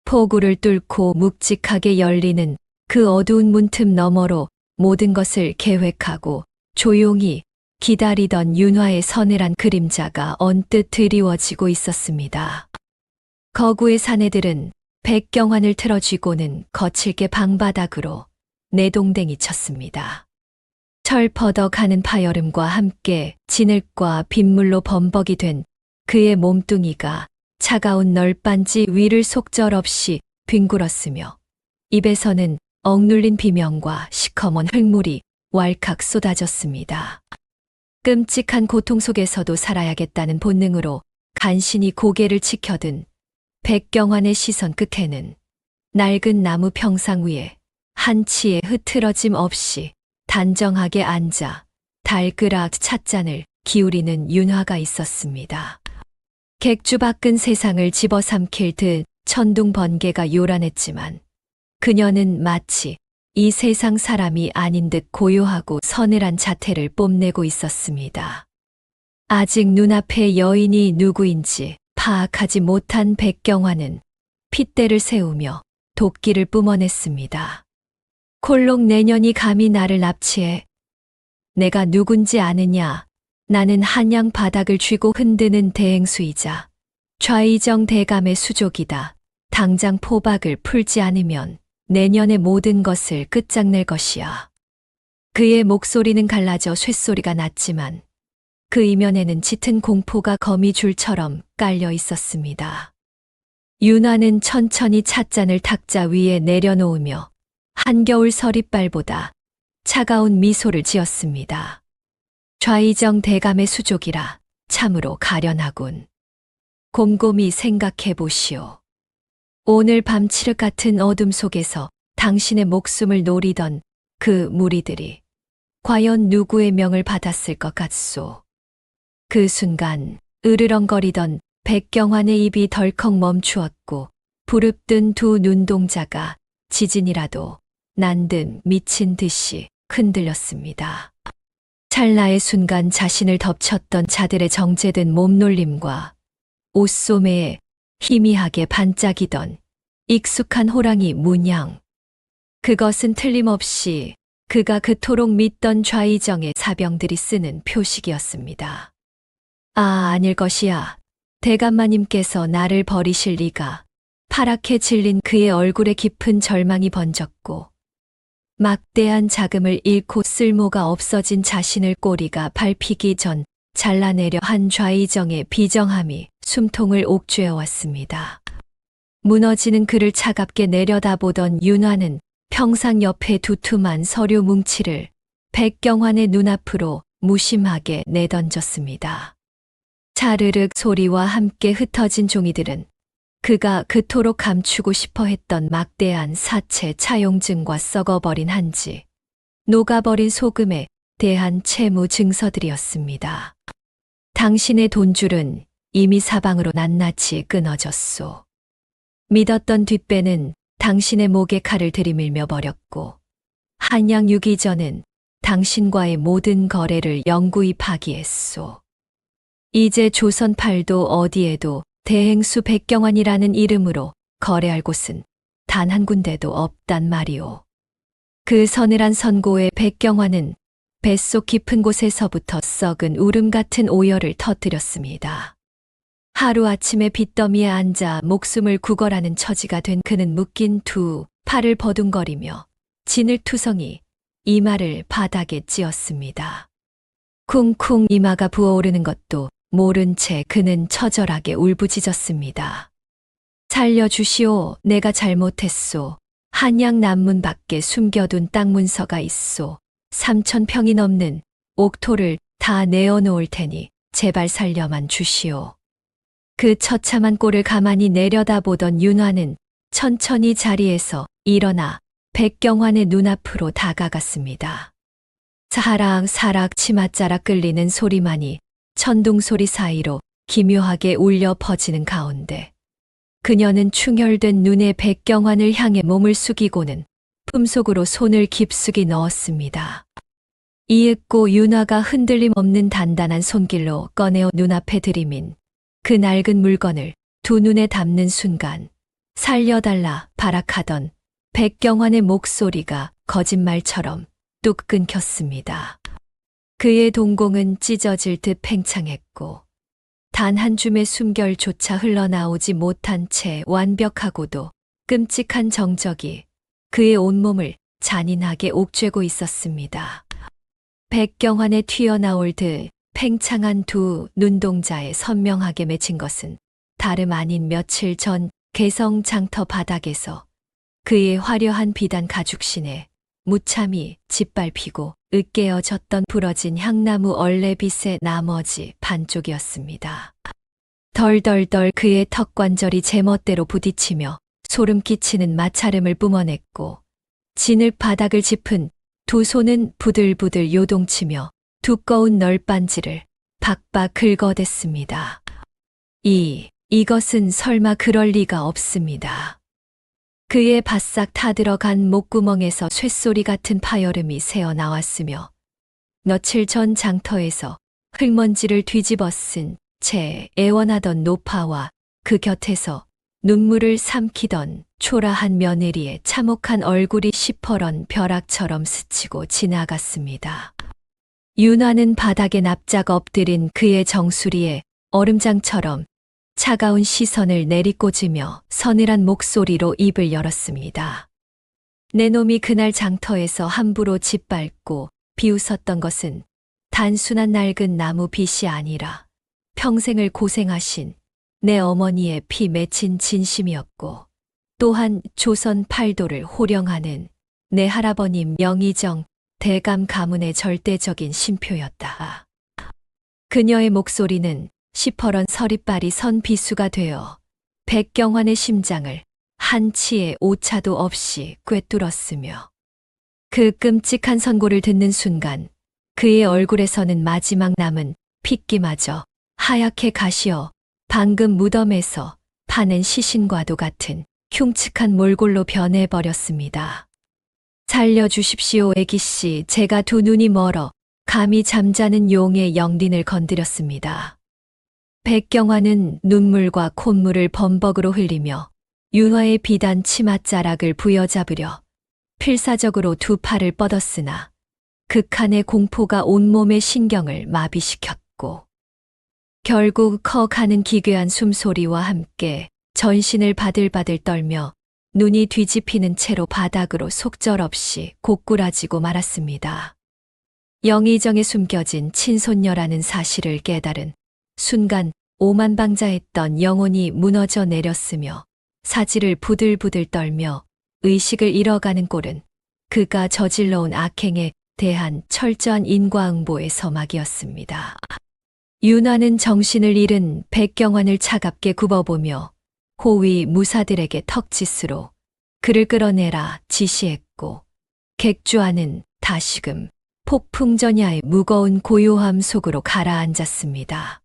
폭우를 뚫고 묵직하게 열리는 그 어두운 문틈 너머로 모든 것을 계획하고 조용히 기다리던 윤화의 서늘한 그림자가 언뜻 드리워지고 있었습니다. 거구의 사내들은 백경환을 틀어쥐고는 거칠게 방바닥으로 내동댕이 쳤습니다. 철퍼덕하는 파여름과 함께 진흙과 빗물로 범벅이 된 그의 몸뚱이가 차가운 널빤지 위를 속절없이 뒹굴었으며 입에서는 억눌린 비명과 시커먼 흙물이 왈칵 쏟아졌습니다. 끔찍한 고통 속에서도 살아야겠다는 본능으로 간신히 고개를 치켜든 백경환의 시선 끝에는 낡은 나무 평상 위에 한치의 흐트러짐 없이 단정하게 앉아 달그락 찻잔을 기울이는 윤화가 있었습니다. 객주 밖은 세상을 집어삼킬 듯 천둥 번개가 요란했지만 그녀는 마치 이 세상 사람이 아닌 듯 고요하고 서늘한 자태를 뽐내고 있었습니다. 아직 눈앞의 여인이 누구인지 파악하지 못한 백경환은 핏대를 세우며 도끼를 뿜어냈습니다. 콜록 내년이 감히 나를 납치해. 내가 누군지 아느냐. 나는 한양 바닥을 쥐고 흔드는 대행수이자 좌의정 대감의 수족이다. 당장 포박을 풀지 않으면 내년의 모든 것을 끝장낼 것이야. 그의 목소리는 갈라져 쇳소리가 났지만 그 이면에는 짙은 공포가 거미줄처럼 깔려 있었습니다. 윤화는 천천히 찻잔을 탁자 위에 내려놓으며 한겨울 서리빨보다 차가운 미소를 지었습니다. 좌의정 대감의 수족이라 참으로 가련하군. 곰곰이 생각해 보시오. 오늘 밤 칠흑 같은 어둠 속에서 당신의 목숨을 노리던 그 무리들이 과연 누구의 명을 받았을 것 같소. 그 순간 으르렁거리던 백경환의 입이 덜컥 멈추었고 부릅뜬 두 눈동자가 지진이라도 난 듯 미친 듯이 흔들렸습니다. 찰나의 순간 자신을 덮쳤던 자들의 정제된 몸놀림과 옷소매에 희미하게 반짝이던 익숙한 호랑이 문양. 그것은 틀림없이 그가 그토록 믿던 좌의정의 사병들이 쓰는 표식이었습니다. 아, 아닐 것이야. 대감마님께서 나를 버리실 리가. 파랗게 질린 그의 얼굴에 깊은 절망이 번졌고 막대한 자금을 잃고 쓸모가 없어진 자신을 꼬리가 밟히기 전 잘라내려 한 좌의정의 비정함이 숨통을 옥죄어 왔습니다. 무너지는 그를 차갑게 내려다보던 윤화는 평상 옆에 두툼한 서류 뭉치를 백경환의 눈앞으로 무심하게 내던졌습니다. 차르륵 소리와 함께 흩어진 종이들은 그가 그토록 감추고 싶어 했던 막대한 사체 차용증과 썩어버린 한지, 녹아버린 소금에 대한 채무 증서들이었습니다. 당신의 돈줄은 이미 사방으로 낱낱이 끊어졌소. 믿었던 뒷배는 당신의 목에 칼을 들이밀며 버렸고, 한양 유기전은 당신과의 모든 거래를 영구히 파기했소. 이제 조선팔도 어디에도 대행수 백경환이라는 이름으로 거래할 곳은 단 한 군데도 없단 말이오. 그 서늘한 선고에 백경환은 뱃속 깊은 곳에서부터 썩은 울음 같은 오열을 터뜨렸습니다. 하루아침에 빚더미에 앉아 목숨을 구걸하는 처지가 된 그는 묶인 두 팔을 버둥거리며 진을투성이 이마를 바닥에 찧었습니다. 쿵쿵 이마가 부어오르는 것도 모른 채 그는 처절하게 울부짖었습니다. 살려주시오. 내가 잘못했소. 한양 남문 밖에 숨겨둔 땅 문서가 있소. 3,000평이 넘는 옥토를 다 내어놓을 테니 제발 살려만 주시오. 그 처참한 꼴을 가만히 내려다보던 윤화는 천천히 자리에서 일어나 백경환의 눈앞으로 다가갔습니다. 사락사락 치맛자락 끌리는 소리만이 천둥소리 사이로 기묘하게 울려 퍼지는 가운데 그녀는 충혈된 눈에 백경환을 향해 몸을 숙이고는 품속으로 손을 깊숙이 넣었습니다. 이윽고 윤화가 흔들림 없는 단단한 손길로 꺼내어 눈앞에 들이민 그 낡은 물건을 두 눈에 담는 순간 살려달라 발악하던 백경환의 목소리가 거짓말처럼 뚝 끊겼습니다. 그의 동공은 찢어질 듯 팽창했고 단 한 줌의 숨결조차 흘러나오지 못한 채 완벽하고도 끔찍한 정적이 그의 온몸을 잔인하게 옥죄고 있었습니다. 백경환의 튀어나올 듯 팽창한 두 눈동자에 선명하게 맺힌 것은 다름 아닌 며칠 전 개성 장터 바닥에서 그의 화려한 비단 가죽신에 무참히 짓밟히고 으깨어졌던 부러진 향나무 얼레빗의 나머지 반쪽이었습니다. 덜덜덜 그의 턱관절이 제멋대로 부딪히며 소름 끼치는 마찰음을 뿜어냈고 진흙 바닥을 짚은 두 손은 부들부들 요동치며 두꺼운 널빤지를 박박 긁어댔습니다. 이것은 설마 그럴 리가 없습니다. 그의 바싹 타들어간 목구멍에서 쇳소리 같은 파열음이 새어나왔으며 며칠 전 장터에서 흙먼지를 뒤집어 쓴 채 애원하던 노파와 그 곁에서 눈물을 삼키던 초라한 며느리의 참혹한 얼굴이 시퍼런 벼락처럼 스치고 지나갔습니다. 윤화는 바닥에 납작 엎드린 그의 정수리에 얼음장처럼 차가운 시선을 내리꽂으며 서늘한 목소리로 입을 열었습니다. 내 놈이 그날 장터에서 함부로 짓밟고 비웃었던 것은 단순한 낡은 나무 빚이 아니라 평생을 고생하신 내 어머니의 피 맺힌 진심이었고 또한 조선 팔도를 호령하는 내 할아버님 영의정 대감 가문의 절대적인 신표였다. 그녀의 목소리는 시퍼런 서리빨이 선 비수가 되어 백경환의 심장을 한 치의 오차도 없이 꿰뚫었으며 그 끔찍한 선고를 듣는 순간 그의 얼굴에서는 마지막 남은 핏기마저 하얗게 가시어 방금 무덤에서 파낸 시신과도 같은 흉측한 몰골로 변해버렸습니다. 살려주십시오, 애기씨. 제가 두 눈이 멀어 감히 잠자는 용의 영린을 건드렸습니다. 백경환은 눈물과 콧물을 범벅으로 흘리며 윤화의 비단 치맛자락을 부여잡으려 필사적으로 두 팔을 뻗었으나 극한의 공포가 온몸의 신경을 마비시켰고 결국 커가는 기괴한 숨소리와 함께 전신을 바들바들 떨며 눈이 뒤집히는 채로 바닥으로 속절없이 고꾸라지고 말았습니다. 영의정에 숨겨진 친손녀라는 사실을 깨달은 순간 오만방자했던 영혼이 무너져 내렸으며 사지를 부들부들 떨며 의식을 잃어가는 꼴은 그가 저질러온 악행에 대한 철저한 인과응보의 서막이었습니다. 윤화는 정신을 잃은 백경환을 차갑게 굽어보며 호위 무사들에게 턱짓으로 그를 끌어내라 지시했고 객주하는 다시금 폭풍전야의 무거운 고요함 속으로 가라앉았습니다.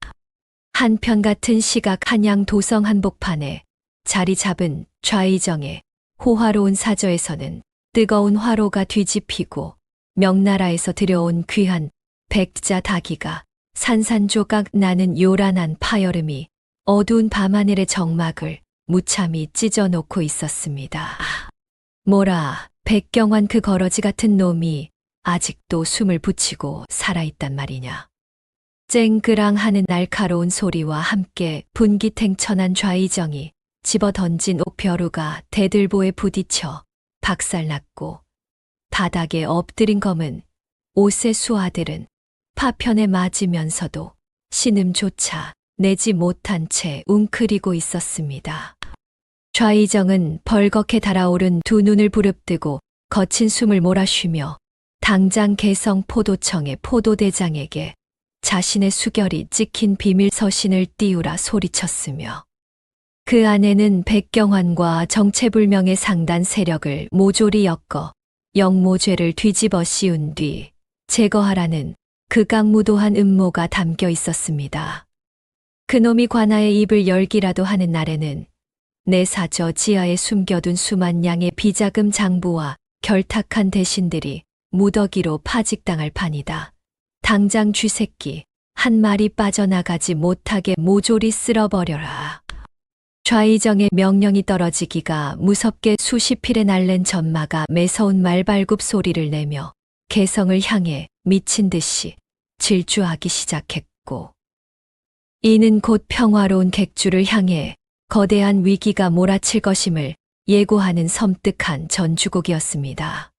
한편 같은 시각 한양 도성 한복판에 자리 잡은 좌의정의 호화로운 사저에서는 뜨거운 화로가 뒤집히고 명나라에서 들여온 귀한 백자 닭이가 산산조각 나는 요란한 파여름이 어두운 밤하늘의 정막을 무참히 찢어놓고 있었습니다. 뭐라, 백경환 그 거러지 같은 놈이 아직도 숨을 붙이고 살아있단 말이냐. 쨍그랑하는 날카로운 소리와 함께 분기탱천한 좌의정이 집어던진 옥벼루가 대들보에 부딪혀 박살났고 바닥에 엎드린 검은 옷의 수아들은 파편에 맞으면서도 신음조차 내지 못한 채 웅크리고 있었습니다. 좌의정은 벌겋게 달아오른 두 눈을 부릅뜨고 거친 숨을 몰아쉬며 당장 개성 포도청의 포도대장에게 자신의 수결이 찍힌 비밀 서신을 띄우라 소리쳤으며 그 안에는 백경환과 정체불명의 상단 세력을 모조리 엮어 영모죄를 뒤집어 씌운 뒤 제거하라는 극악무도한 음모가 담겨 있었습니다. 그놈이 관아의 입을 열기라도 하는 날에는 내 사저 지하에 숨겨둔 수만 양의 비자금 장부와 결탁한 대신들이 무더기로 파직당할 판이다. 당장 쥐새끼 한 마리 빠져나가지 못하게 모조리 쓸어버려라. 좌의정의 명령이 떨어지기가 무섭게 수십 필에 날랜 전마가 매서운 말발굽 소리를 내며 개성을 향해 미친 듯이 질주하기 시작했고 이는 곧 평화로운 객주를 향해 거대한 위기가 몰아칠 것임을 예고하는 섬뜩한 전주곡이었습니다.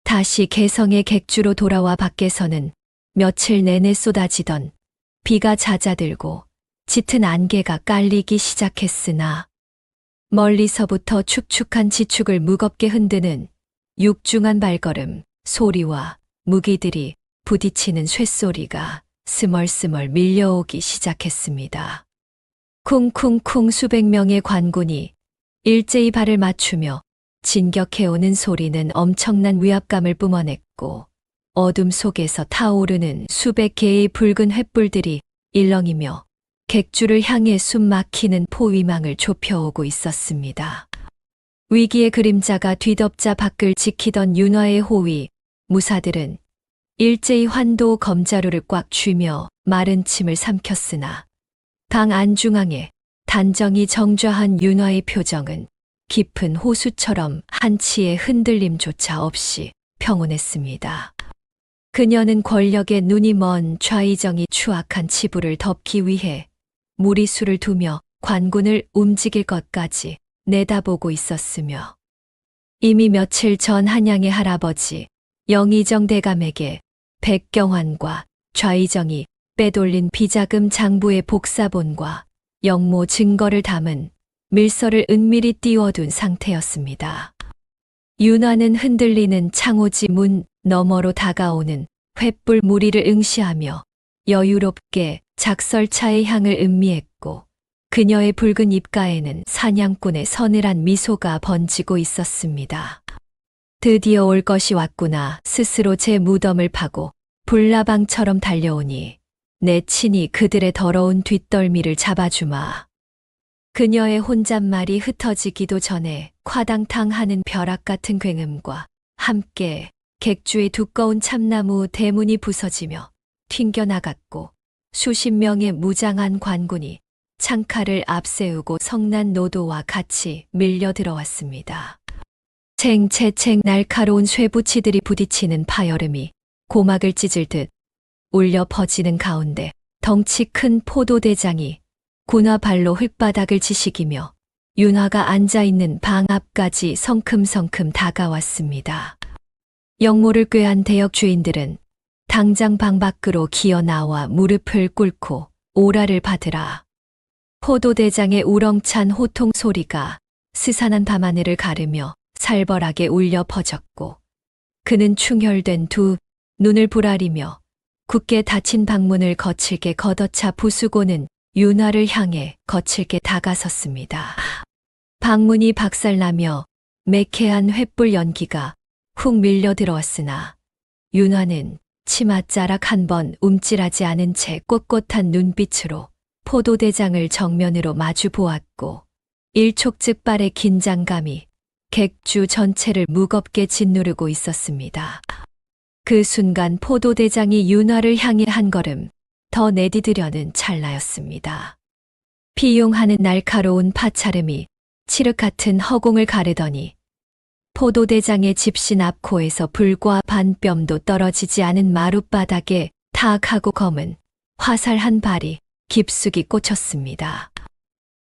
다시 개성의 객주로 돌아와 밖에서는 며칠 내내 쏟아지던 비가 잦아들고 짙은 안개가 깔리기 시작했으나 멀리서부터 축축한 지축을 무겁게 흔드는 육중한 발걸음 소리와 무기들이 부딪히는 쇳소리가 스멀스멀 밀려오기 시작했습니다. 쿵쿵쿵 수백 명의 관군이 일제히 발을 맞추며 진격해오는 소리는 엄청난 위압감을 뿜어냈고 어둠 속에서 타오르는 수백 개의 붉은 횃불들이 일렁이며 객주를 향해 숨막히는 포위망을 좁혀오고 있었습니다. 위기의 그림자가 뒤덮자 밖을 지키던 윤화의 호위, 무사들은 일제히 환도 검자루를 꽉 쥐며 마른 침을 삼켰으나 방 안중앙에 단정히 정좌한 윤화의 표정은 깊은 호수처럼 한치의 흔들림조차 없이 평온했습니다. 그녀는 권력에 눈이 먼 좌의정이 추악한 치부를 덮기 위해 무리수를 두며 관군을 움직일 것까지 내다보고 있었으며 이미 며칠 전 한양의 할아버지 영의정 대감에게 백경환과 좌의정이 빼돌린 비자금 장부의 복사본과 영모 증거를 담은 밀서를 은밀히 띄워둔 상태였습니다. 윤화는 흔들리는 창호지 문 너머로 다가오는 횃불 무리를 응시하며 여유롭게 작설차의 향을 음미했고 그녀의 붉은 입가에는 사냥꾼의 서늘한 미소가 번지고 있었습니다. 드디어 올 것이 왔구나. 스스로 제 무덤을 파고 불나방처럼 달려오니 내 친히 그들의 더러운 뒷덜미를 잡아주마. 그녀의 혼잣말이 흩어지기도 전에 콰당탕하는 벼락 같은 굉음과 함께 객주의 두꺼운 참나무 대문이 부서지며 튕겨나갔고 수십 명의 무장한 관군이 창칼을 앞세우고 성난 노도와 같이 밀려 들어왔습니다. 챙채챙 날카로운 쇠붙이들이 부딪히는 파여름이 고막을 찢을 듯 울려 퍼지는 가운데 덩치 큰 포도대장이 군화 발로 흙바닥을 지식이며 윤화가 앉아있는 방 앞까지 성큼성큼 다가왔습니다. 영모를 꾀한 대역 주인들은 당장 방 밖으로 기어 나와 무릎을 꿇고 오라를 받으라 포도대장의 우렁찬 호통 소리가 스산한 밤하늘을 가르며 살벌하게 울려 퍼졌고 그는 충혈된 두 눈을 부라리며 굳게 닫힌 방문을 거칠게 걷어차 부수고는 윤화를 향해 거칠게 다가섰습니다. 방문이 박살나며 매캐한 횃불 연기가 훅 밀려 들어왔으나 윤화는 치맛자락 한 번 움찔하지 않은 채 꼿꼿한 눈빛으로 포도대장을 정면으로 마주 보았고 일촉즉발의 긴장감이 객주 전체를 무겁게 짓누르고 있었습니다. 그 순간 포도대장이 윤화를 향해 한 걸음 더 내디디려는 찰나였습니다. 피용하는 날카로운 파차름이 칠흑 같은 허공을 가르더니 포도대장의 집신 앞코에서 불과 반뼘도 떨어지지 않은 마룻바닥에 탁하고 검은 화살 한 발이 깊숙이 꽂혔습니다.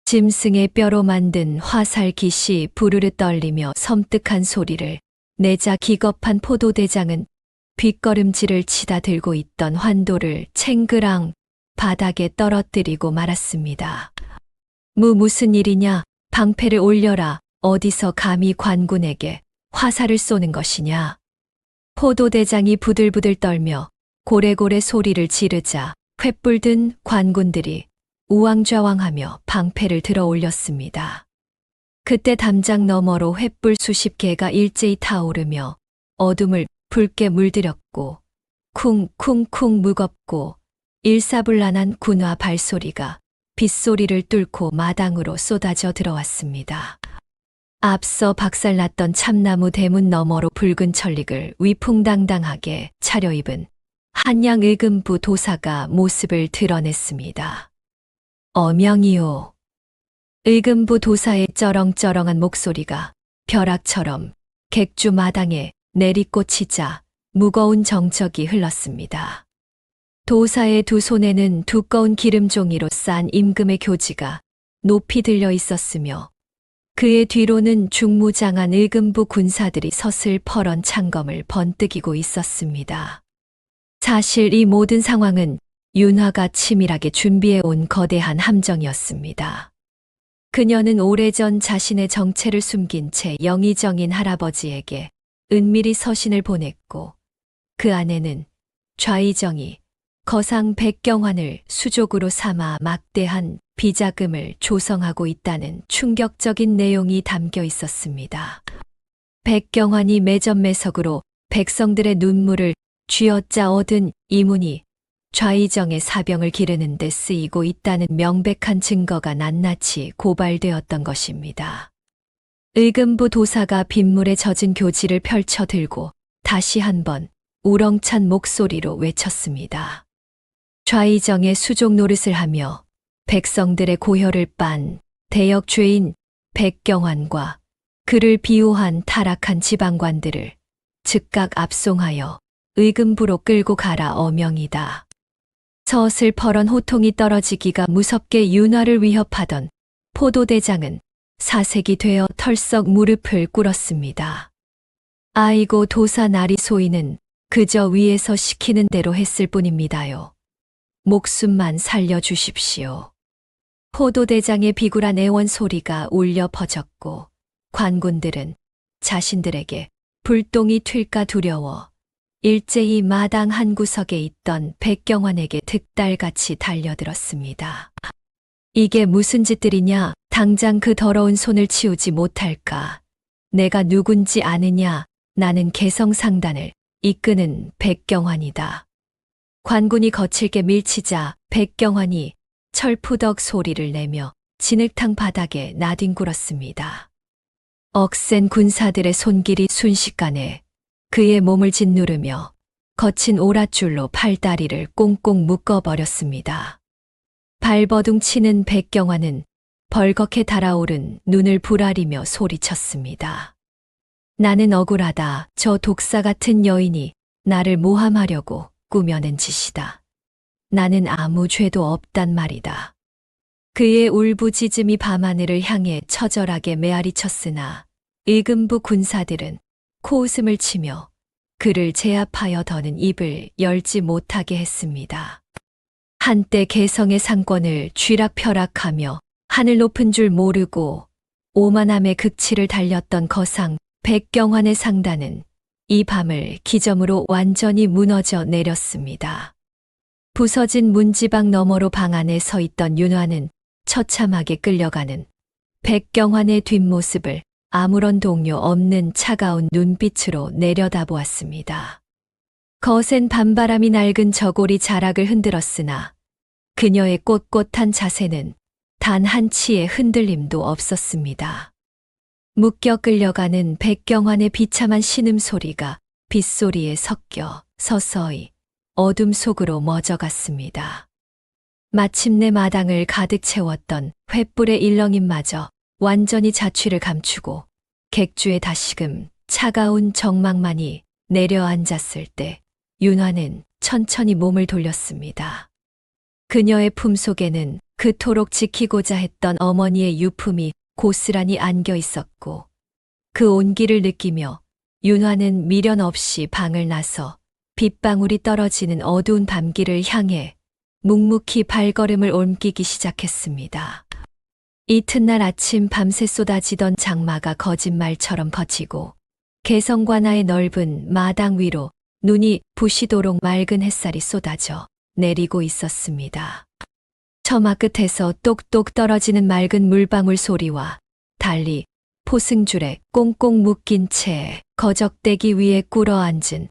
짐승의 뼈로 만든 화살 깃이 부르르 떨리며 섬뜩한 소리를 내자 기겁한 포도대장은 뒷걸음질을 치다 들고 있던 환도를 챙그랑 바닥에 떨어뜨리고 말았습니다. 무슨 일이냐? 방패를 올려라. 어디서 감히 관군에게 화살을 쏘는 것이냐? 포도대장이 부들부들 떨며 고래고래 소리를 지르자 횃불 든 관군들이 우왕좌왕하며 방패를 들어 올렸습니다. 그때 담장 너머로 횃불 수십 개가 일제히 타오르며 어둠을 붉게 물들였고 쿵쿵쿵 무겁고 일사불란한 군화 발소리가 빗소리를 뚫고 마당으로 쏟아져 들어왔습니다. 앞서 박살났던 참나무 대문 너머로 붉은 천릭을 위풍당당하게 차려입은 한양 의금부 도사가 모습을 드러냈습니다. 어명이요. 의금부 도사의 쩌렁쩌렁한 목소리가 벼락처럼 객주 마당에 내리꽂히자 무거운 정적이 흘렀습니다. 도사의 두 손에는 두꺼운 기름종이로 싼 임금의 교지가 높이 들려 있었으며 그의 뒤로는 중무장한 의금부 군사들이 서슬퍼런 창검을 번뜩이고 있었습니다. 사실 이 모든 상황은 윤화가 치밀하게 준비해온 거대한 함정이었습니다. 그녀는 오래전 자신의 정체를 숨긴 채 영의정인 할아버지에게 은밀히 서신을 보냈고 그 안에는 좌의정이 거상 백경환을 수족으로 삼아 막대한 비자금을 조성하고 있다는 충격적인 내용이 담겨 있었습니다. 백경환이 매점매석으로 백성들의 눈물을 쥐어짜 얻은 이문이 좌의정의 사병을 기르는 데 쓰이고 있다는 명백한 증거가 낱낱이 고발되었던 것입니다. 의금부 도사가 빗물에 젖은 교지를 펼쳐 들고 다시 한번 우렁찬 목소리로 외쳤습니다. 좌의정의 수족 노릇을 하며 백성들의 고혈을 빤 대역죄인 백경환과 그를 비호한 타락한 지방관들을 즉각 압송하여 의금부로 끌고 가라 어명이다. 서슬퍼런 호통이 떨어지기가 무섭게 윤화를 위협하던 포도대장은 사색이 되어 털썩 무릎을 꿇었습니다. 아이고 도사 나리 소인은 그저 위에서 시키는 대로 했을 뿐입니다요. 목숨만 살려주십시오. 포도대장의 비굴한 애원 소리가 울려 퍼졌고 관군들은 자신들에게 불똥이 튈까 두려워 일제히 마당 한 구석에 있던 백경환에게 득달같이 달려들었습니다. 이게 무슨 짓들이냐? 당장 그 더러운 손을 치우지 못할까? 내가 누군지 아느냐? 나는 개성상단을 이끄는 백경환이다. 관군이 거칠게 밀치자 백경환이 철푸덕 소리를 내며 진흙탕 바닥에 나뒹굴었습니다. 억센 군사들의 손길이 순식간에 그의 몸을 짓누르며 거친 오랏줄로 팔다리를 꽁꽁 묶어버렸습니다. 발버둥 치는 백경환은 벌겋게 달아오른 눈을 부라리며 소리쳤습니다. 나는 억울하다. 저 독사 같은 여인이 나를 모함하려고 꾸며낸 짓이다. 나는 아무 죄도 없단 말이다. 그의 울부짖음이 밤하늘을 향해 처절하게 메아리쳤으나 의금부 군사들은 코웃음을 치며 그를 제압하여 더는 입을 열지 못하게 했습니다. 한때 개성의 상권을 쥐락펴락하며 하늘 높은 줄 모르고 오만함의 극치를 달렸던 거상 백경환의 상단은 이 밤을 기점으로 완전히 무너져 내렸습니다. 부서진 문지방 너머로 방 안에 서 있던 윤화는 처참하게 끌려가는 백경환의 뒷모습을 아무런 동요 없는 차가운 눈빛으로 내려다보았습니다. 거센 밤바람이 낡은 저고리 자락을 흔들었으나 그녀의 꼿꼿한 자세는 단 한치의 흔들림도 없었습니다. 묶여 끌려가는 백경환의 비참한 신음소리가 빗소리에 섞여 서서히 어둠 속으로 멎어갔습니다. 마침내 마당을 가득 채웠던 횃불의 일렁임마저 완전히 자취를 감추고 객주에 다시금 차가운 정막만이 내려앉았을 때 윤화는 천천히 몸을 돌렸습니다. 그녀의 품속에는 그토록 지키고자 했던 어머니의 유품이 고스란히 안겨 있었고 그 온기를 느끼며 윤화는 미련 없이 방을 나서 빗방울이 떨어지는 어두운 밤길을 향해 묵묵히 발걸음을 옮기기 시작했습니다. 이튿날 아침 밤새 쏟아지던 장마가 거짓말처럼 거치고 개성관하의 넓은 마당 위로 눈이 부시도록 맑은 햇살이 쏟아져 내리고 있었습니다. 처마 끝에서 똑똑 떨어지는 맑은 물방울 소리와 달리 포승줄에 꽁꽁 묶인 채 거적대기 위에 꿇어앉은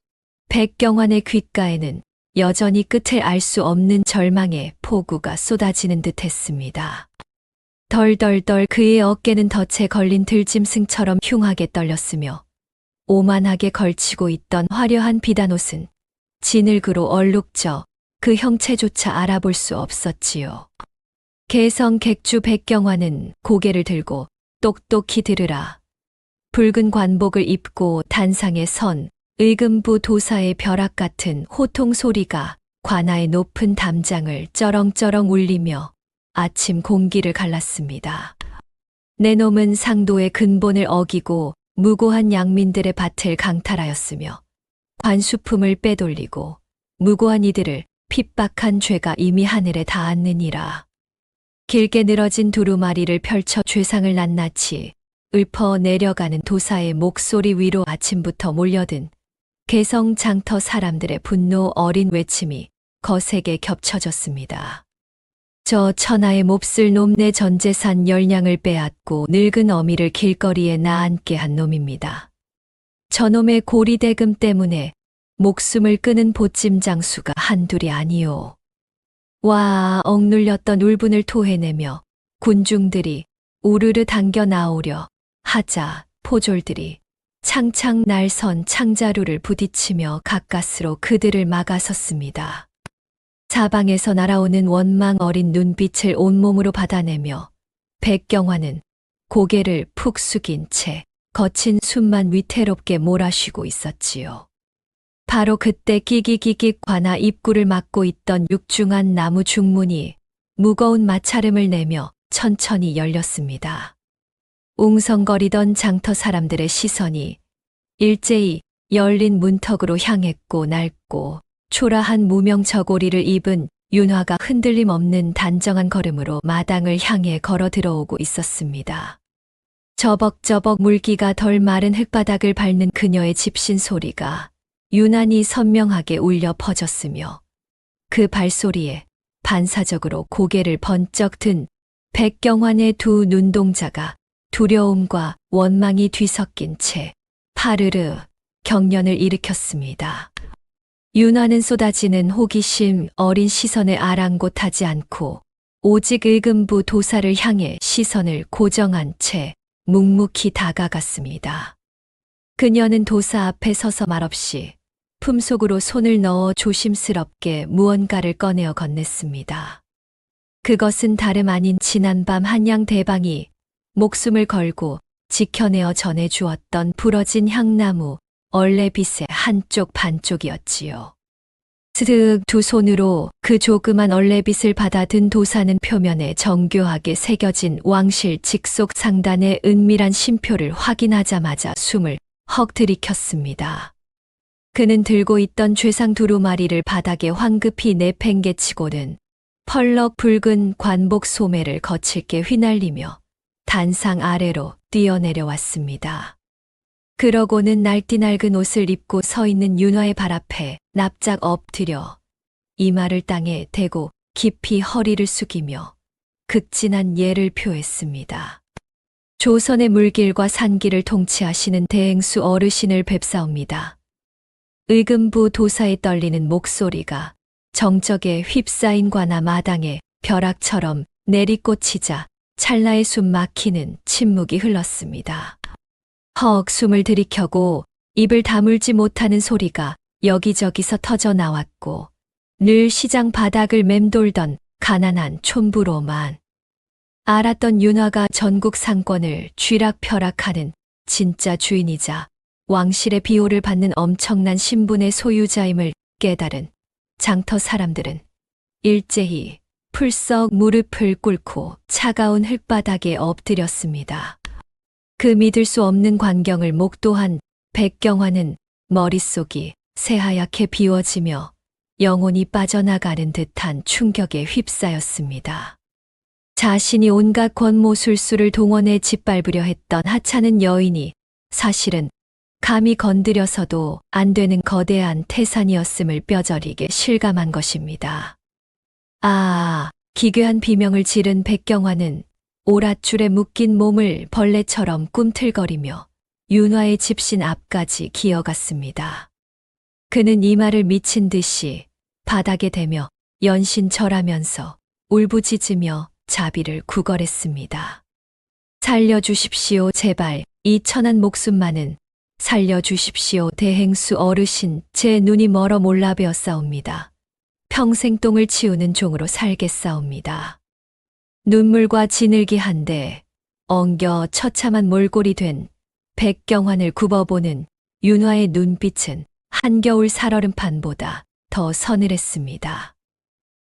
백경환의 귓가에는 여전히 끝을 알 수 없는 절망의 폭우가 쏟아지는 듯했습니다. 덜덜덜 그의 어깨는 덫에 걸린 들짐승처럼 흉하게 떨렸으며 오만하게 걸치고 있던 화려한 비단옷은 진흙으로 얼룩져 그 형체조차 알아볼 수 없었지요. 개성 객주 백경환은 고개를 들고 똑똑히 들으라. 붉은 관복을 입고 단상에 선 의금부 도사의 벼락 같은 호통 소리가 관아의 높은 담장을 쩌렁쩌렁 울리며 아침 공기를 갈랐습니다. 내 놈은 상도의 근본을 어기고 무고한 양민들의 밭을 강탈하였으며 관수품을 빼돌리고 무고한 이들을 핍박한 죄가 이미 하늘에 닿았느니라. 길게 늘어진 두루마리를 펼쳐 죄상을 낱낱이 읊어 내려가는 도사의 목소리 위로 아침부터 몰려든 개성 장터 사람들의 분노 어린 외침이 거세게 겹쳐졌습니다. 저 천하의 몹쓸 놈 내 전재산 열냥을 빼앗고 늙은 어미를 길거리에 나앉게 한 놈입니다. 저놈의 고리대금 때문에 목숨을 끊은 보찜 장수가 한둘이 아니오. 와 억눌렸던 울분을 토해내며 군중들이 우르르 당겨 나오려 하자 포졸들이 창창 날선 창자루를 부딪히며 가까스로 그들을 막아섰습니다. 사방에서 날아오는 원망 어린 눈빛을 온몸으로 받아내며 백경환은 고개를 푹 숙인 채 거친 숨만 위태롭게 몰아쉬고 있었지요. 바로 그때 끼기기기 관아 입구를 막고 있던 육중한 나무 중문이 무거운 마찰음을 내며 천천히 열렸습니다. 웅성거리던 장터 사람들의 시선이 일제히 열린 문턱으로 향했고 낡고 초라한 무명 저고리를 입은 윤화가 흔들림 없는 단정한 걸음으로 마당을 향해 걸어 들어오고 있었습니다. 저벅저벅 물기가 덜 마른 흙바닥을 밟는 그녀의 집신 소리가 유난히 선명하게 울려 퍼졌으며 그 발소리에 반사적으로 고개를 번쩍 든 백경환의 두 눈동자가 두려움과 원망이 뒤섞인 채 파르르 경련을 일으켰습니다. 윤화는 쏟아지는 호기심 어린 시선에 아랑곳하지 않고 오직 의금부 도사를 향해 시선을 고정한 채 묵묵히 다가갔습니다. 그녀는 도사 앞에 서서 말없이 품속으로 손을 넣어 조심스럽게 무언가를 꺼내어 건넸습니다. 그것은 다름 아닌 지난밤 한양 대방이 목숨을 걸고 지켜내어 전해주었던 부러진 향나무 얼레빗의 한쪽 반쪽이었지요. 스득 두 손으로 그 조그만 얼레빗을 받아든 도사는 표면에 정교하게 새겨진 왕실 직속 상단의 은밀한 심표를 확인하자마자 숨을 헉 들이켰습니다. 그는 들고 있던 죄상 두루마리를 바닥에 황급히 내팽개치고는 펄럭 붉은 관복 소매를 거칠게 휘날리며 단상 아래로 뛰어내려왔습니다. 그러고는 날띠 낡은 옷을 입고 서 있는 윤화의 발 앞에 납작 엎드려 이마를 땅에 대고 깊이 허리를 숙이며 극진한 예를 표했습니다. 조선의 물길과 산길을 통치하시는 대행수 어르신을 뵙사옵니다. 의금부 도사에 떨리는 목소리가 정적에 휩싸인 관아 마당에 벼락처럼 내리꽂히자 찰나의 숨 막히는 침묵이 흘렀습니다. 헉 숨을 들이켜고 입을 다물지 못하는 소리가 여기저기서 터져 나왔고 늘 시장 바닥을 맴돌던 가난한 촌부로만 알았던 윤화가 전국 상권을 쥐락펴락하는 진짜 주인이자 왕실의 비호를 받는 엄청난 신분의 소유자임을 깨달은 장터 사람들은 일제히 풀썩 무릎을 꿇고 차가운 흙바닥에 엎드렸습니다. 그 믿을 수 없는 광경을 목도한 백경화는 머릿속이 새하얗게 비워지며 영혼이 빠져나가는 듯한 충격에 휩싸였습니다. 자신이 온갖 권모술수를 동원해 짓밟으려 했던 하찮은 여인이 사실은 감히 건드려서도 안 되는 거대한 태산이었음을 뼈저리게 실감한 것입니다. 아, 기괴한 비명을 지른 백경화는 오랏줄에 묶인 몸을 벌레처럼 꿈틀거리며 윤화의 집신 앞까지 기어갔습니다. 그는 이마를 미친 듯이 바닥에 대며 연신절하면서 울부짖으며 자비를 구걸했습니다. 살려주십시오, 제발. 이 천한 목숨만은 살려주십시오, 대행수 어르신. 제 눈이 멀어 몰라배었사옵니다. 평생 똥을 치우는 종으로 살겠사옵니다. 눈물과 지늘기 한데 엉겨 처참한 몰골이 된 백경환을 굽어보는 윤화의 눈빛은 한겨울 살얼음판보다 더 서늘했습니다.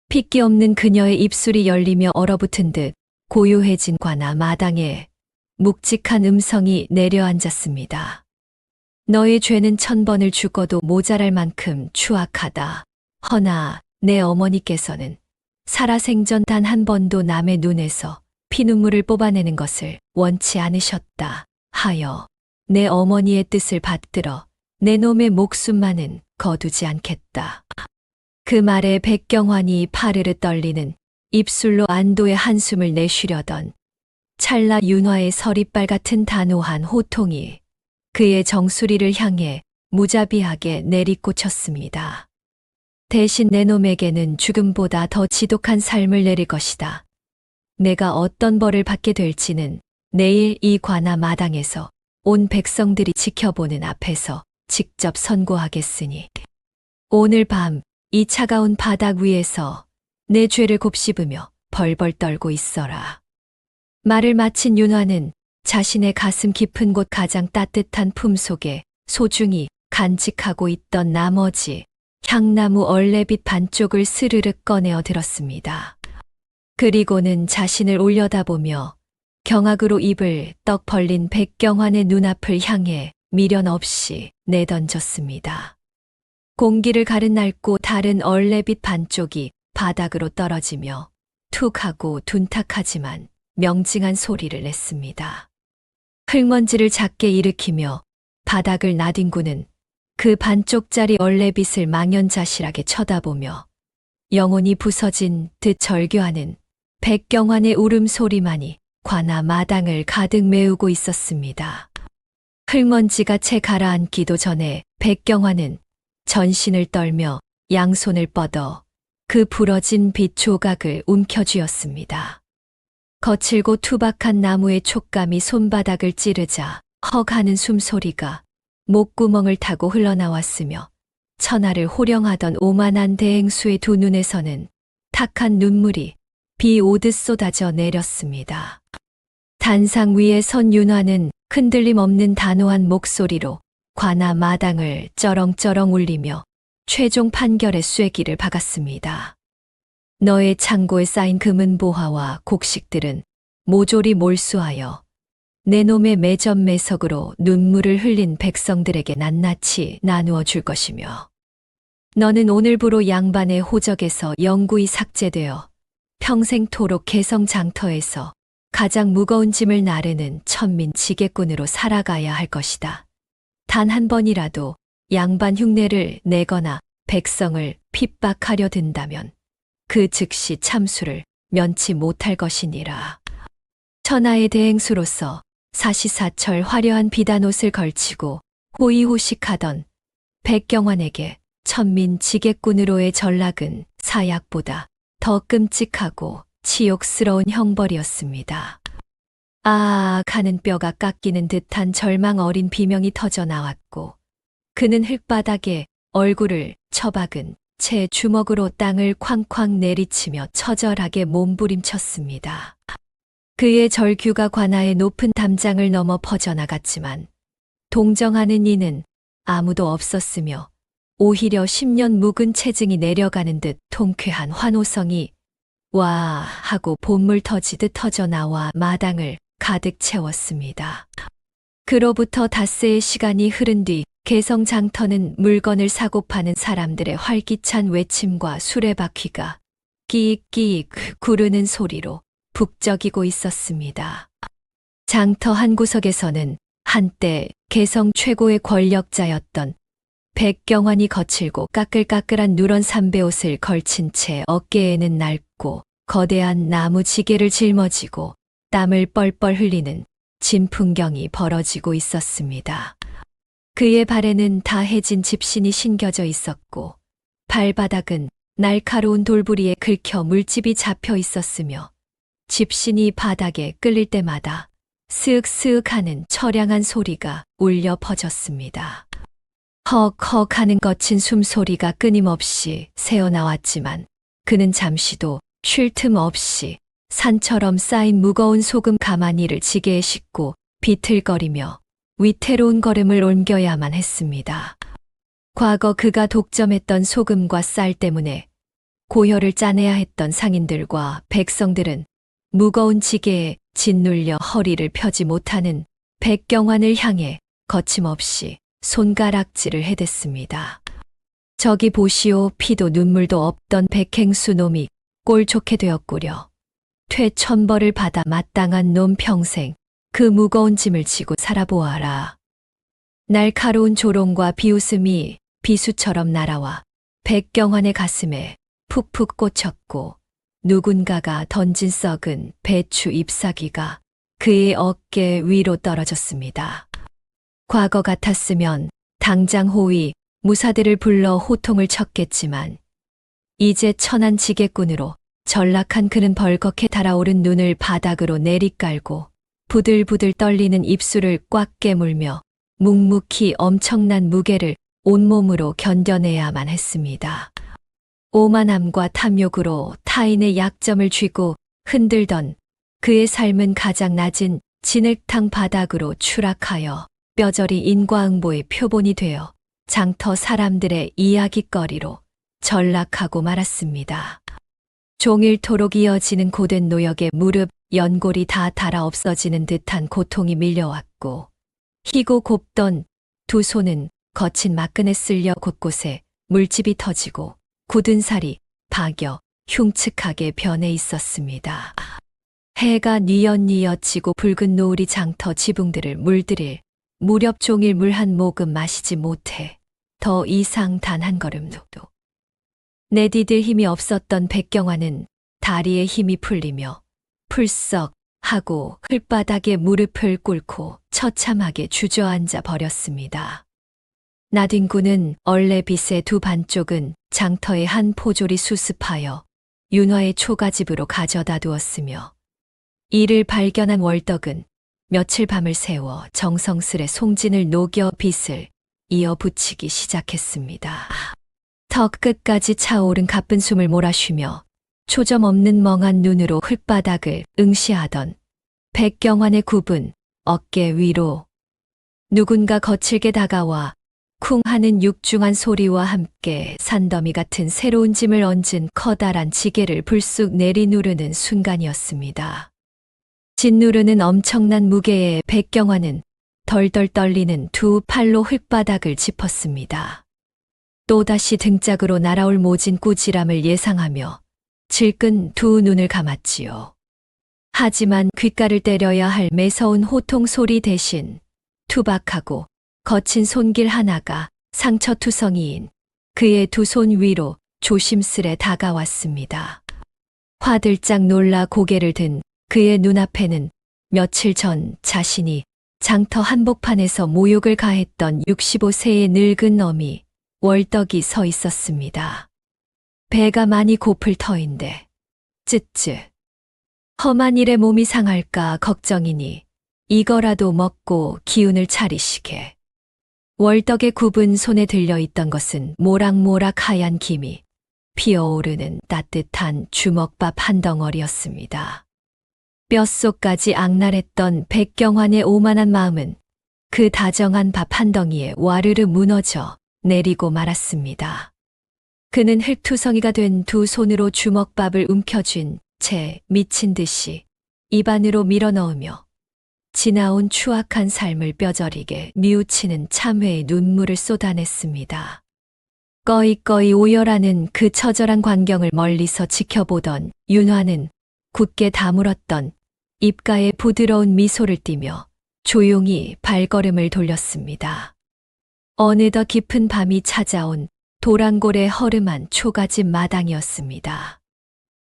핏기 없는 그녀의 입술이 열리며 얼어붙은 듯 고요해진 관아 마당에 묵직한 음성이 내려앉았습니다. 너의 죄는 1000번을 죽어도 모자랄 만큼 추악하다. 허나 내 어머니께서는 살아생전 단 한 번도 남의 눈에서 피눈물을 뽑아내는 것을 원치 않으셨다 하여 내 어머니의 뜻을 받들어 내 놈의 목숨만은 거두지 않겠다. 그 말에 백경환이 파르르 떨리는 입술로 안도의 한숨을 내쉬려던 찰나 윤화의 서리빨 같은 단호한 호통이 그의 정수리를 향해 무자비하게 내리꽂혔습니다. 대신 내 놈에게는 죽음보다 더 지독한 삶을 내릴 것이다. 내가 어떤 벌을 받게 될지는 내일 이 관아 마당에서 온 백성들이 지켜보는 앞에서 직접 선고하겠으니 오늘 밤 이 차가운 바닥 위에서 내 죄를 곱씹으며 벌벌 떨고 있어라. 말을 마친 윤화는 자신의 가슴 깊은 곳 가장 따뜻한 품 속에 소중히 간직하고 있던 나머지 향나무 얼레빛 반쪽을 스르륵 꺼내어 들었습니다. 그리고는 자신을 올려다보며 경악으로 입을 떡 벌린 백경환의 눈앞을 향해 미련 없이 내던졌습니다. 공기를 가른 낡고 다른 얼레빛 반쪽이 바닥으로 떨어지며 툭 하고 둔탁하지만 명징한 소리를 냈습니다. 흙먼지를 작게 일으키며 바닥을 나뒹구는 그 반쪽짜리 얼레빛을 망연자실하게 쳐다보며 영혼이 부서진 듯 절규하는 백경환의 울음소리만이 관아 마당을 가득 메우고 있었습니다. 흙먼지가 채 가라앉기도 전에 백경환은 전신을 떨며 양손을 뻗어 그 부러진 빛 조각을 움켜쥐었습니다. 거칠고 투박한 나무의 촉감이 손바닥을 찌르자 헉 하는 숨소리가 목구멍을 타고 흘러나왔으며 천하를 호령하던 오만한 대행수의 두 눈에서는 탁한 눈물이 비 오듯 쏟아져 내렸습니다. 단상 위에 선 윤화는 흔들림 없는 단호한 목소리로 관아 마당을 쩌렁쩌렁 울리며 최종 판결의 쐐기를 박았습니다. 너의 창고에 쌓인 금은보화와 곡식들은 모조리 몰수하여 내 놈의 매점매석으로 눈물을 흘린 백성들에게 낱낱이 나누어 줄 것이며 너는 오늘부로 양반의 호적에서 영구히 삭제되어 평생토록 개성장터에서 가장 무거운 짐을 나르는 천민 지게꾼으로 살아가야 할 것이다. 단 한 번이라도 양반 흉내를 내거나 백성을 핍박하려 든다면 그 즉시 참수를 면치 못할 것이니라. 천하의 대행수로서 사시사철 화려한 비단옷을 걸치고 호의호식하던 백경환에게 천민 지게꾼으로의 전락은 사약보다 더 끔찍하고 치욕스러운 형벌이었습니다. 아, 가는 뼈가 깎이는 듯한 절망 어린 비명이 터져 나왔고 그는 흙바닥에 얼굴을 처박은 채 주먹으로 땅을 쾅쾅 내리치며 처절하게 몸부림쳤습니다. 그의 절규가 관아의 높은 담장을 넘어 퍼져나갔지만 동정하는 이는 아무도 없었으며 오히려 10년 묵은 체증이 내려가는 듯 통쾌한 환호성이 와 하고 봇물 터지듯 터져 나와 마당을 가득 채웠습니다. 그로부터 닷새의 시간이 흐른 뒤 개성장터는 물건을 사고 파는 사람들의 활기찬 외침과 수레바퀴가 끼익끼익 구르는 소리로 북적이고 있었습니다. 장터 한 구석에서는 한때 개성 최고의 권력자였던 백경환이 거칠고 까끌까끌한 누런 삼배옷을 걸친 채 어깨에는 낡고 거대한 나무 지게를 짊어지고 땀을 뻘뻘 흘리는 진풍경이 벌어지고 있었습니다. 그의 발에는 다 해진 집신이 신겨져 있었고 발바닥은 날카로운 돌부리에 긁혀 물집이 잡혀 있었으며 집신이 바닥에 끌릴 때마다 스윽스윽 하는 처량한 소리가 울려 퍼졌습니다. 헉헉 하는 거친 숨소리가 끊임없이 새어나왔지만 그는 잠시도 쉴 틈 없이 산처럼 쌓인 무거운 소금 가마니를 지게에 싣고 비틀거리며 위태로운 걸음을 옮겨야만 했습니다. 과거 그가 독점했던 소금과 쌀 때문에 고혈을 짜내야 했던 상인들과 백성들은 무거운 지게에 짓눌려 허리를 펴지 못하는 백경환을 향해 거침없이 손가락질을 해댔습니다. 저기 보시오. 피도 눈물도 없던 백행수 놈이 꼴 좋게 되었구려. 퇴천벌을 받아 마땅한 놈 평생 그 무거운 짐을 지고 살아보아라. 날카로운 조롱과 비웃음이 비수처럼 날아와 백경환의 가슴에 푹푹 꽂혔고 누군가가 던진 썩은 배추 잎사귀가 그의 어깨 위로 떨어졌습니다. 과거 같았으면 당장 호위, 무사들을 불러 호통을 쳤겠지만 이제 천한 지게꾼으로 전락한 그는 벌겋게 달아오른 눈을 바닥으로 내리깔고 부들부들 떨리는 입술을 꽉 깨물며 묵묵히 엄청난 무게를 온몸으로 견뎌내야만 했습니다. 오만함과 탐욕으로 타인의 약점을 쥐고 흔들던 그의 삶은 가장 낮은 진흙탕 바닥으로 추락하여 뼈저리 인과응보의 표본이 되어 장터 사람들의 이야깃거리로 전락하고 말았습니다. 종일토록 이어지는 고된 노역에 무릎, 연골이 다 닳아 없어지는 듯한 고통이 밀려왔고 희고 곱던 두 손은 거친 막근에 쓸려 곳곳에 물집이 터지고 굳은 살이 박여 흉측하게 변해 있었습니다. 해가 뉘엿뉘엿 지고 붉은 노을이 장터 지붕들을 물들일 무렵 종일 물 한 모금 마시지 못해 더 이상 단 한 걸음도 내디딜 힘이 없었던 백경환은 다리에 힘이 풀리며 풀썩 하고 흙바닥에 무릎을 꿇고 처참하게 주저앉아 버렸습니다. 나뒹구는 얼레빛의 두 반쪽은 장터의 한 포졸이 수습하여 윤화의 초가집으로 가져다 두었으며 이를 발견한 월덕은 며칠 밤을 새워 정성스레 송진을 녹여 빗을 이어 붙이기 시작했습니다. 턱 끝까지 차오른 가쁜 숨을 몰아쉬며 초점 없는 멍한 눈으로 흙바닥을 응시하던 백경환의 굽은 어깨 위로 누군가 거칠게 다가와 쿵 하는 육중한 소리와 함께 산더미 같은 새로운 짐을 얹은 커다란 지게를 불쑥 내리누르는 순간이었습니다. 짓누르는 엄청난 무게에 백경환은 덜덜 떨리는 두 팔로 흙바닥을 짚었습니다. 또다시 등짝으로 날아올 모진 꾸지람을 예상하며 질끈 두 눈을 감았지요. 하지만 귓가를 때려야 할 매서운 호통 소리 대신 투박하고 거친 손길 하나가 상처투성이인 그의 두 손 위로 조심스레 다가왔습니다. 화들짝 놀라 고개를 든 그의 눈앞에는 며칠 전 자신이 장터 한복판에서 모욕을 가했던 65세의 늙은 어미 월덕이 서 있었습니다. 배가 많이 고플 터인데 쯧쯧. 험한 일에 몸이 상할까 걱정이니 이거라도 먹고 기운을 차리시게. 월덕의 굽은 손에 들려있던 것은 모락모락 하얀 김이 피어오르는 따뜻한 주먹밥 한 덩어리였습니다. 뼛속까지 악랄했던 백경환의 오만한 마음은 그 다정한 밥 한 덩이에 와르르 무너져 내리고 말았습니다. 그는 흙투성이가 된 두 손으로 주먹밥을 움켜쥔 채 미친 듯이 입안으로 밀어넣으며 지나온 추악한 삶을 뼈저리게 뉘우치는 참회의 눈물을 쏟아냈습니다. 꺼이꺼이 오열하는 그 처절한 광경을 멀리서 지켜보던 윤화는 굳게 다물었던 입가에 부드러운 미소를 띠며 조용히 발걸음을 돌렸습니다. 어느덧 깊은 밤이 찾아온 도랑골의 허름한 초가집 마당이었습니다.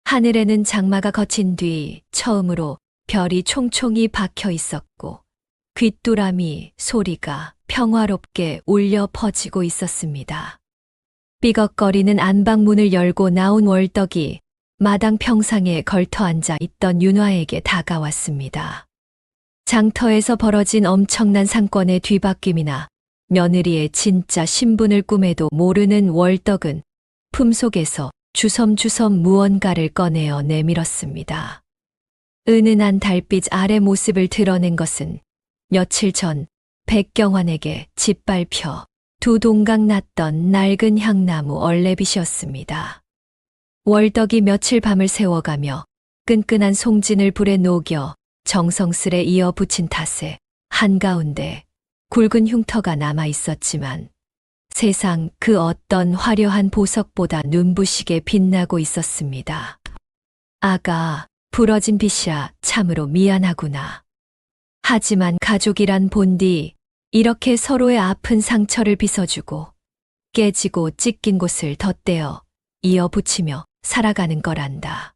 하늘에는 장마가 거친 뒤 처음으로 별이 총총히 박혀 있었고 귀뚜라미 소리가 평화롭게 울려 퍼지고 있었습니다. 삐걱거리는 안방문을 열고 나온 월덕이 마당 평상에 걸터 앉아 있던 윤화에게 다가왔습니다. 장터에서 벌어진 엄청난 상권의 뒤바뀜이나 며느리의 진짜 신분을 꿈에도 모르는 월덕은 품속에서 주섬주섬 무언가를 꺼내어 내밀었습니다. 은은한 달빛 아래 모습을 드러낸 것은 며칠 전 백경환에게 짓밟혀 두 동강 났던 낡은 향나무 얼레빗이었습니다. 월덕이 며칠 밤을 새워가며 끈끈한 송진을 불에 녹여 정성스레 이어 붙인 탓에 한가운데 굵은 흉터가 남아 있었지만 세상 그 어떤 화려한 보석보다 눈부시게 빛나고 있었습니다. 아가, 부러진 빛이야 참으로 미안하구나. 하지만 가족이란 본디 이렇게 서로의 아픈 상처를 빗어주고 깨지고 찢긴 곳을 덧대어 이어붙이며 살아가는 거란다.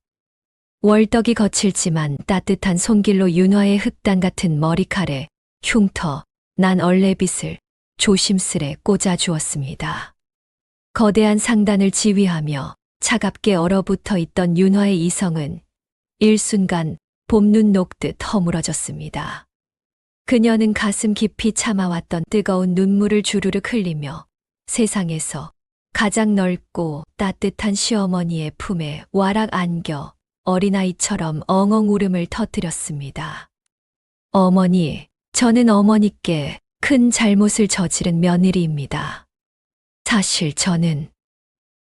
월덕이 거칠지만 따뜻한 손길로 윤화의 흑단 같은 머리칼에 흉터 난 얼레빗을 조심스레 꽂아 주었습니다. 거대한 상단을 지휘하며 차갑게 얼어붙어 있던 윤화의 이성은 일순간 봄눈 녹듯 허물어졌습니다. 그녀는 가슴 깊이 참아왔던 뜨거운 눈물을 주르륵 흘리며 세상에서 가장 넓고 따뜻한 시어머니의 품에 와락 안겨 어린아이처럼 엉엉 울음을 터뜨렸습니다. 어머니, 저는 어머니께 큰 잘못을 저지른 며느리입니다. 사실 저는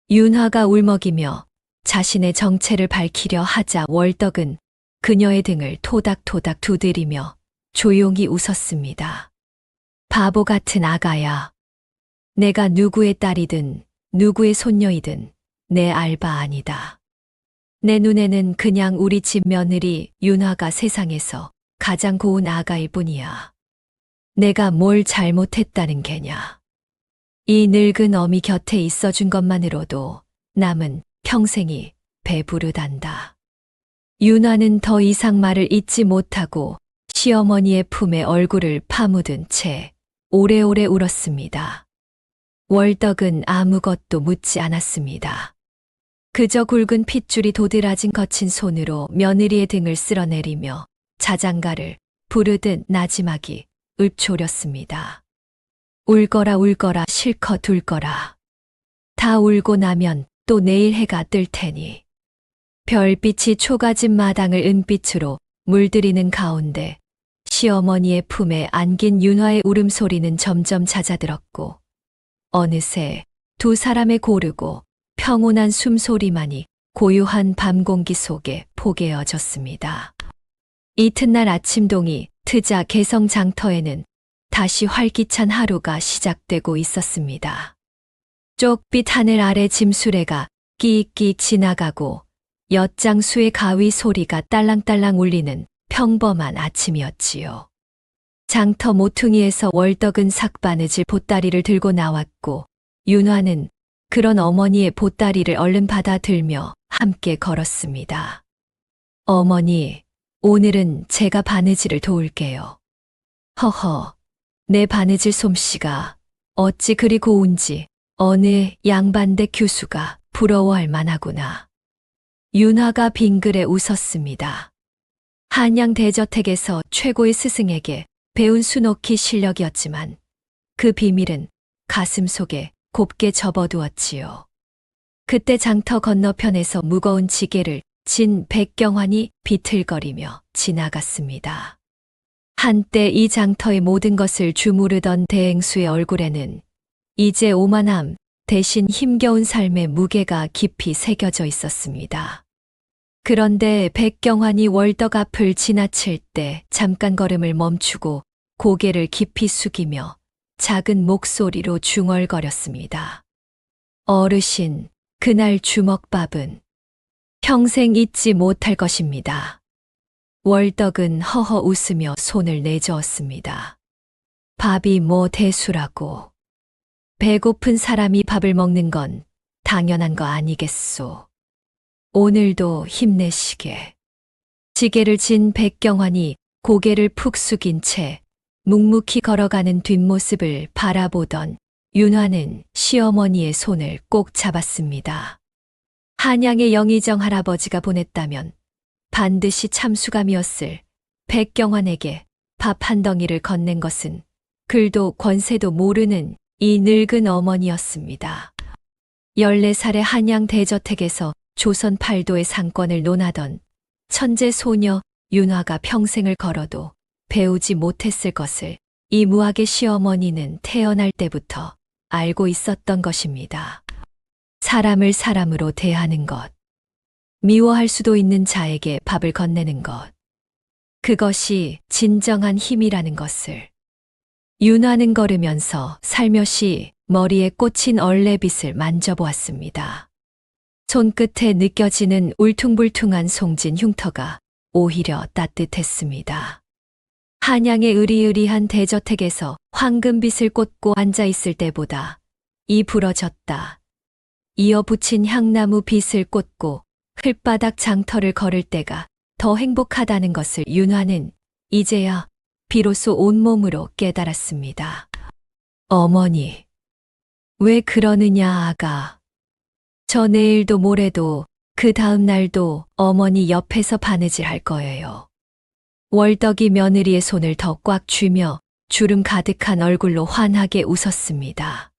윤화가 울먹이며 자신의 정체를 밝히려 하자 월덕은 그녀의 등을 토닥토닥 두드리며 조용히 웃었습니다. 바보 같은 아가야. 내가 누구의 딸이든 누구의 손녀이든 내 알바 아니다. 내 눈에는 그냥 우리 집 며느리 윤화가 세상에서 가장 고운 아가일 뿐이야. 내가 뭘 잘못했다는 게냐. 이 늙은 어미 곁에 있어준 것만으로도 남은 평생이 배부르단다. 윤화는 더 이상 말을 잇지 못하고 시어머니의 품에 얼굴을 파묻은 채 오래오래 울었습니다. 월덕은 아무것도 묻지 않았습니다. 그저 굵은 핏줄이 도드라진 거친 손으로 며느리의 등을 쓸어내리며 자장가를 부르듯 나지막이 읊조렸습니다. 울거라 울거라 실컷 울거라. 다 울고 나면 또 내일 해가 뜰 테니. 별빛이 초가집 마당을 은빛으로 물들이는 가운데 시어머니의 품에 안긴 윤화의 울음소리는 점점 잦아들었고 어느새 두 사람의 고르고 평온한 숨소리만이 고요한 밤 공기 속에 포개어졌습니다. 이튿날 아침동이 트자 개성 장터에는 다시 활기찬 하루가 시작되고 있었습니다. 쪽빛 하늘 아래 짐수레가 끼익끼익 지나가고 엿장수의 가위 소리가 딸랑딸랑 울리는 평범한 아침이었지요. 장터 모퉁이에서 월덕은 삭바느질 보따리를 들고 나왔고 윤화는 그런 어머니의 보따리를 얼른 받아들며 함께 걸었습니다. 어머니, 오늘은 제가 바느질을 도울게요. 허허, 내 바느질 솜씨가 어찌 그리 고운지 어느 양반대 교수가 부러워할 만하구나. 윤화가 빙그레 웃었습니다. 한양 대저택에서 최고의 스승에게 배운 수놓기 실력이었지만 그 비밀은 가슴 속에 곱게 접어두었지요. 그때 장터 건너편에서 무거운 지게를 진 백경환이 비틀거리며 지나갔습니다. 한때 이 장터의 모든 것을 주무르던 대행수의 얼굴에는 이제 오만함 대신 힘겨운 삶의 무게가 깊이 새겨져 있었습니다. 그런데 백경환이 월덕 앞을 지나칠 때 잠깐 걸음을 멈추고 고개를 깊이 숙이며 작은 목소리로 중얼거렸습니다. 어르신, 그날 주먹밥은 평생 잊지 못할 것입니다. 월덕은 허허 웃으며 손을 내저었습니다. 밥이 뭐 대수라고. 배고픈 사람이 밥을 먹는 건 당연한 거 아니겠소. 오늘도 힘내시게. 지게를 진 백경환이 고개를 푹 숙인 채 묵묵히 걸어가는 뒷모습을 바라보던 윤화는 시어머니의 손을 꼭 잡았습니다. 한양의 영의정 할아버지가 보냈다면 반드시 참수감이었을 백경환에게 밥 한 덩이를 건넨 것은 글도 권세도 모르는 이 늙은 어머니였습니다. 14살의 한양 대저택에서 조선 팔도의 상권을 논하던 천재 소녀 윤화가 평생을 걸어도 배우지 못했을 것을 이 무학의 시어머니는 태어날 때부터 알고 있었던 것입니다. 사람을 사람으로 대하는 것, 미워할 수도 있는 자에게 밥을 건네는 것, 그것이 진정한 힘이라는 것을. 윤화는 걸으면서 살며시 머리에 꽂힌 얼레빗을 만져보았습니다. 손끝에 느껴지는 울퉁불퉁한 송진 흉터가 오히려 따뜻했습니다. 한양의 으리으리한 대저택에서 황금빛을 꽂고 앉아있을 때보다 이 부러졌다 이어붙인 향나무 빛을 꽂고 흘바닥 장터를 걸을 때가 더 행복하다는 것을 윤화는 이제야 비로소 온몸으로 깨달았습니다. 어머니, 왜 그러느냐 아가. 저 내일도 모레도 그 다음 날도 어머니 옆에서 바느질 할 거예요. 월덕이 며느리의 손을 더 꽉 쥐며 주름 가득한 얼굴로 환하게 웃었습니다.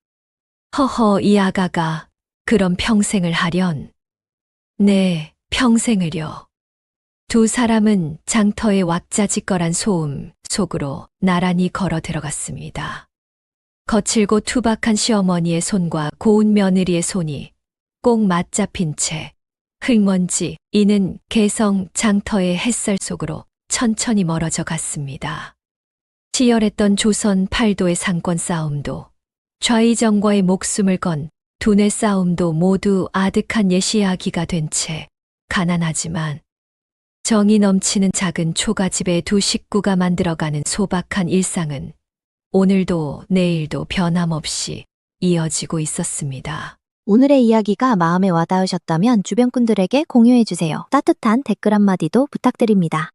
허허, 이 아가가 그럼 평생을 하련? 네, 평생을요. 두 사람은 장터의 왁자지껄한 소음 속으로 나란히 걸어 들어갔습니다. 거칠고 투박한 시어머니의 손과 고운 며느리의 손이 꼭 맞잡힌 채 흙먼지 이는 개성 장터의 햇살 속으로 천천히 멀어져 갔습니다. 치열했던 조선 팔도의 상권 싸움도 좌의정과의 목숨을 건 두뇌 싸움도 모두 아득한 옛 이야기가 된 채 가난하지만 정이 넘치는 작은 초가집의 두 식구가 만들어가는 소박한 일상은 오늘도 내일도 변함없이 이어지고 있었습니다. 오늘의 이야기가 마음에 와닿으셨다면 주변 분들에게 공유해주세요. 따뜻한 댓글 한마디도 부탁드립니다.